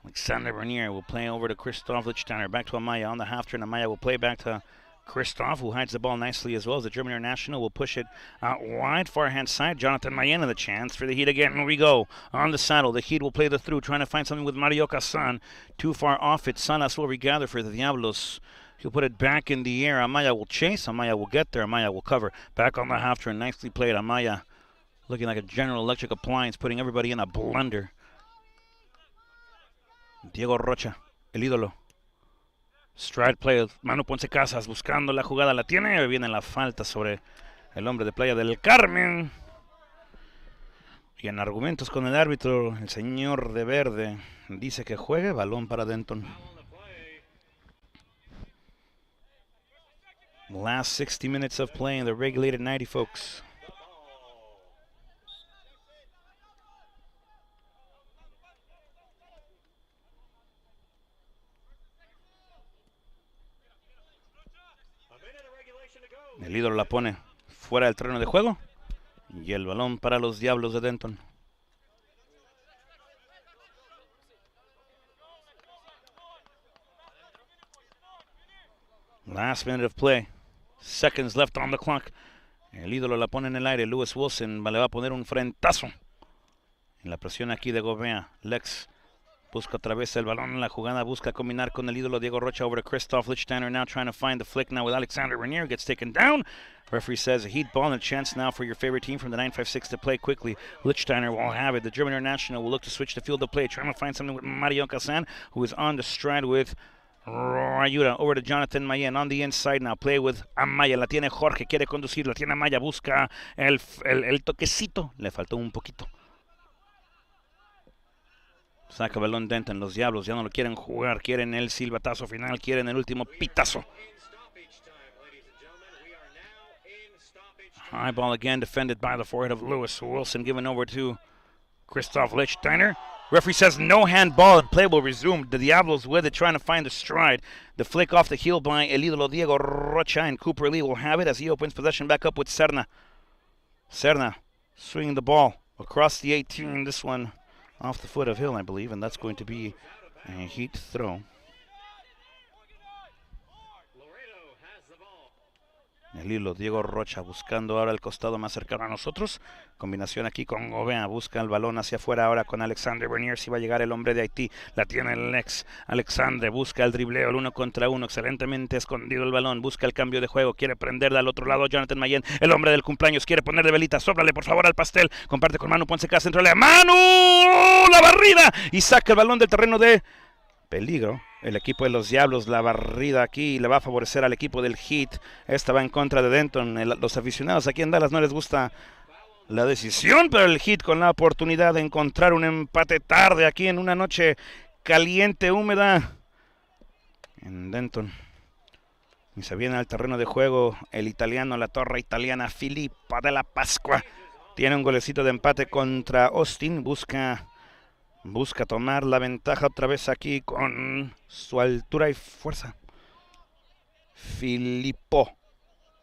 B: Alexander Bernier will play over to Christoph Lichtsteiner. Back to Amaya on the half turn. Amaya will play back to Christoph, who hides the ball nicely as well as the German international will push it out wide. Far hand side. Jonathan Mayena the chance for the Heat again. Here we go. On the saddle. The Heat will play the through, trying to find something with Mario Casan. Too far off it. Salas will regather for the Diablos. He'll put it back in the air. Amaya will chase. Amaya will get there. Amaya will cover. Back on the half turn. Nicely played. Amaya looking like a General Electric appliance, putting everybody in a blender. Diego Rocha, el ídolo. Stride play, Manu Ponce Casas buscando la jugada, la tiene, viene la falta sobre el hombre de Playa del Carmen. Y en argumentos con el árbitro, el señor de verde dice que juegue, balón para Denton. Last 60 minutes of play in the regulated 90, folks. El ídolo la pone fuera del terreno de juego. Y el balón para los Diablos de Denton. Last minute of play. Seconds left on the clock. El ídolo la pone en el aire. Lewis Wilson le va a poner un frentazo En la presión aquí de Gobea. Lex busca otra vez el balón en la jugada. Busca combinar con el ídolo Diego Rocha over to Christoph Lichtsteiner. Now trying to find the flick now with Alexander Renier. Gets taken down. Referee says a heat ball and a chance now for your favorite team from the 956 to play quickly. Lichtsteiner will have it. The German international will look to switch the field of play. Trying to find something with Mario Kazan, who is on the stride with Ayuda. Over to Jonathan Mayen on the inside now. Play with Amaya. La tiene Jorge. Quiere conducir. La tiene Amaya. Busca el toquecito. Le faltó un poquito. Saca balón Denton. Los Diablos ya no lo quieren jugar. Quieren el silbatazo final. Quieren el último pitazo. High ball again defended by the forehead of Lewis. Wilson given over to Christoph Lichtsteiner. Referee says no handball and play will resume. The Diablos with it, trying to find the stride. The flick off the heel by el ídolo Diego Rocha, and Cooper Lee will have it as he opens possession back up with Serna. Serna swinging the ball across the 18. This one off the foot of Hill, I believe, and that's going to be a heat throw. El hilo Diego Rocha buscando ahora el costado más cercano a nosotros. Combinación aquí con Gobea. Busca el balón hacia afuera ahora con Alexander Bernier. Si va a llegar el hombre de Haití. La tiene el Lex. Alexander busca el dribleo. El 1 contra 1. Excelentemente escondido el balón. Busca el cambio de juego. Quiere prenderla al otro lado. Jonathan Mayen. El hombre del cumpleaños. Quiere ponerle velita. Sóbrale por favor al pastel. Comparte con Manu Ponce Casa. Entrale a Manu. La barrida. Y saca el balón del terreno de peligro. El equipo de los Diablos, la barrida aquí le va a favorecer al equipo del Heat. Esta va en contra de Denton. Los aficionados aquí en Dallas no les gusta la decisión, pero el Heat con la oportunidad de encontrar un empate tarde aquí en una noche caliente, húmeda en Denton. Y se viene al terreno de juego el italiano, la torre italiana Filippo de la Pascua. Tiene un golecito de empate contra Austin. Busca tomar la ventaja otra vez aquí con su altura y fuerza. Filippo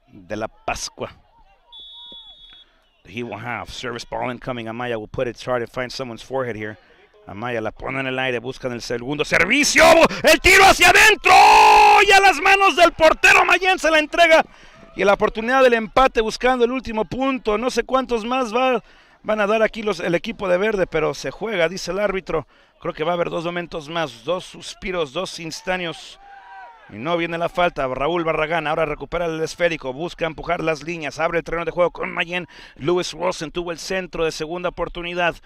B: de la Pascua. He will have service ball incoming. Amaya will put it, try to find someone's forehead here. Amaya la pone en el aire, buscan el segundo servicio. El tiro hacia adentro. Y a las manos del portero Mayen se la entrega. Y la oportunidad del empate buscando el último punto. No sé cuántos más van a dar aquí el equipo de verde, pero se juega, dice el árbitro. Creo que va a haber 2 momentos más, 2 suspiros, 2 instantáneos. Y no viene la falta. Raúl Barragán ahora recupera el esférico, busca empujar las líneas, abre el terreno de juego con Mayen. Lewis Wilson tuvo el centro de segunda oportunidad.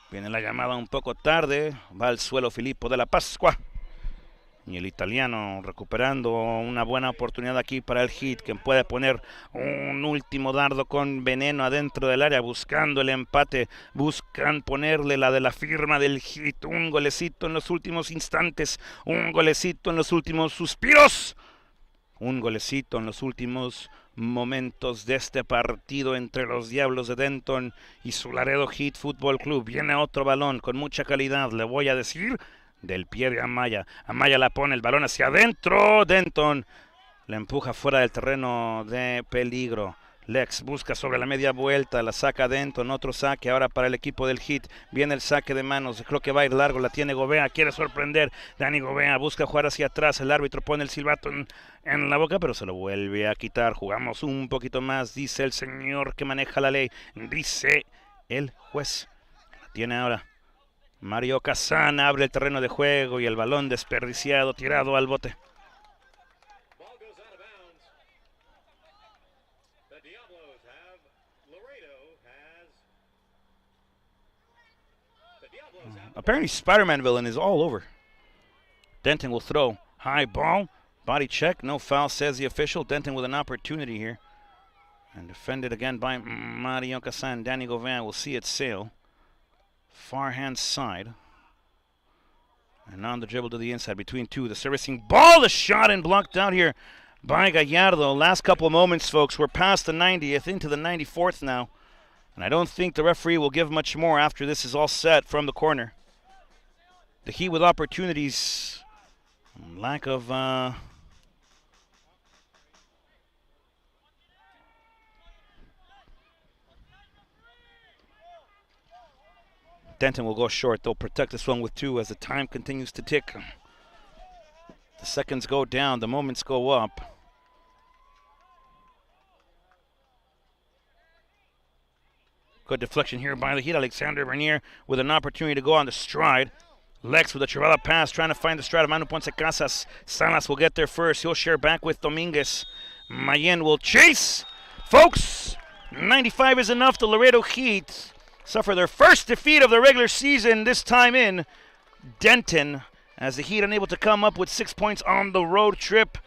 B: Viene la llamada un poco tarde, va al suelo Filippo de la Pascua. Y el italiano recuperando una buena oportunidad aquí para el Heat, que puede poner un último dardo con veneno adentro del área, buscando el empate. Buscan ponerle la de la firma del Heat. Un golecito en los últimos instantes, un golecito en los últimos suspiros, un golecito en los últimos momentos de este partido entre los Diablos de Denton y su Laredo Heat Football Club. Viene otro balón con mucha calidad, le voy a decir, del pie de Amaya. Amaya la pone el balón hacia adentro. Denton la empuja fuera del terreno de peligro. Lex busca sobre la media vuelta, la saca Denton, otro saque ahora para el equipo del Heat. Viene el saque de manos, creo que va a ir largo, la tiene Gobea, quiere sorprender. Dani Gobea busca jugar hacia atrás, el árbitro pone el silbato en la boca, pero se lo vuelve a quitar. Jugamos un poquito más, dice el señor que maneja la ley, dice el juez. La tiene ahora Mario Kazan, abre el terreno de juego y el balón desperdiciado, tirado al bote. Apparently Spider-Man villain is all over. Denton will throw. High ball. Body check. No foul, says the official. Denton with an opportunity here. And defended again by Mario Kazan. Danny Gauvin will see it sail. Far hand side. And on the dribble to the inside between two. The servicing ball. The shot and blocked out here by Gallardo. Last couple moments, folks. We're past the 90th into the 94th now. And I don't think the referee will give much more after this is all set from the corner. The Heat with opportunities. Lack of Denton will go short. They'll protect this one with 2 as the time continues to tick. The seconds go down. The moments go up. Good deflection here by the Heat. Alexander Bernier with an opportunity to go on the stride. Lex with a Chavala pass, trying to find the stride of Manu Ponce Casas. Salas will get there first. He'll share back with Dominguez. Mayen will chase. Folks, 95 is enough. The Laredo Heat suffer their first defeat of the regular season, this time in Denton, as the Heat unable to come up with 6 points on the road trip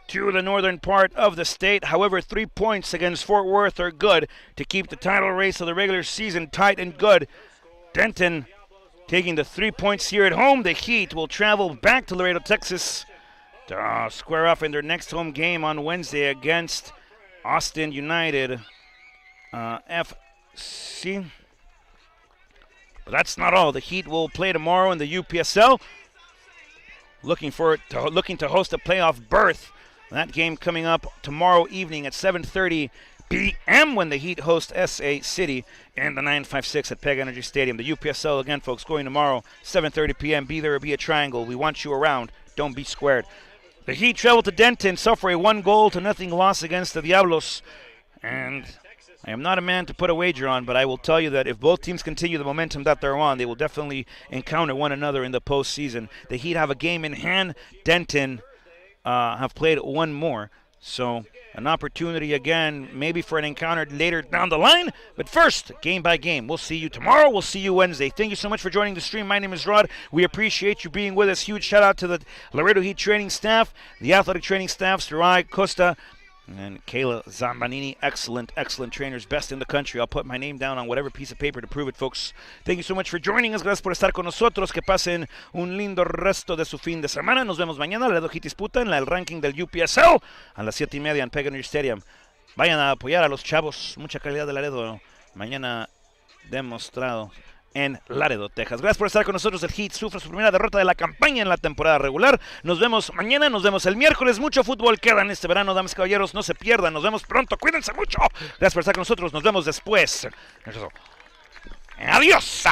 B: to the northern part of the state. However, 3 points against Fort Worth are good to keep the title race of the regular season tight and good. Denton taking the 3 points here at home. The Heat will travel back to Laredo, Texas to square off in their next home game on Wednesday against Austin United FC. But that's not all. The Heat will play tomorrow in the UPSL, looking to host a playoff berth. That game coming up tomorrow evening at 7:30 p.m. when the Heat host SA City in the 956 at Peg Energy Stadium. The UPSL again, folks, going tomorrow, 7:30 p.m. Be there or be a triangle. We want you around. Don't be squared. The Heat travel to Denton, suffer a 1-0-0 loss against the Diablos. And I am not a man to put a wager on, but I will tell you that if both teams continue the momentum that they're on, they will definitely encounter one another in the postseason. The Heat have a game in hand. Denton have played one more. So an opportunity again, maybe for an encounter later down the line. But first, game by game. We'll see you tomorrow. We'll see you Wednesday. Thank you so much for joining the stream. My name is Rod. We appreciate you being with us. Huge shout out to the Laredo Heat training staff, the athletic training staff, Sarai Costa, and Kayla Zambanini. Excellent, excellent trainers. Best in the country. I'll put my name down on whatever piece of paper to prove it, folks. Thank you so much for joining us. Gracias por estar con nosotros. Que pasen un lindo resto de su fin de semana. Nos vemos mañana. Laredo Heat disputa en el ranking del UPSL a las 7:30 en Peg Energy Stadium. Vayan a apoyar a los chavos. Mucha calidad de Laredo. Mañana demostrado en Laredo, Texas. Gracias por estar con nosotros. El Heat sufre su primera derrota de la campaña en la temporada regular. Nos vemos mañana, nos vemos el miércoles. Mucho fútbol queda en este verano, damas y caballeros. No se pierdan, nos vemos pronto. Cuídense mucho. Gracias por estar con nosotros. Nos vemos después. Adiós.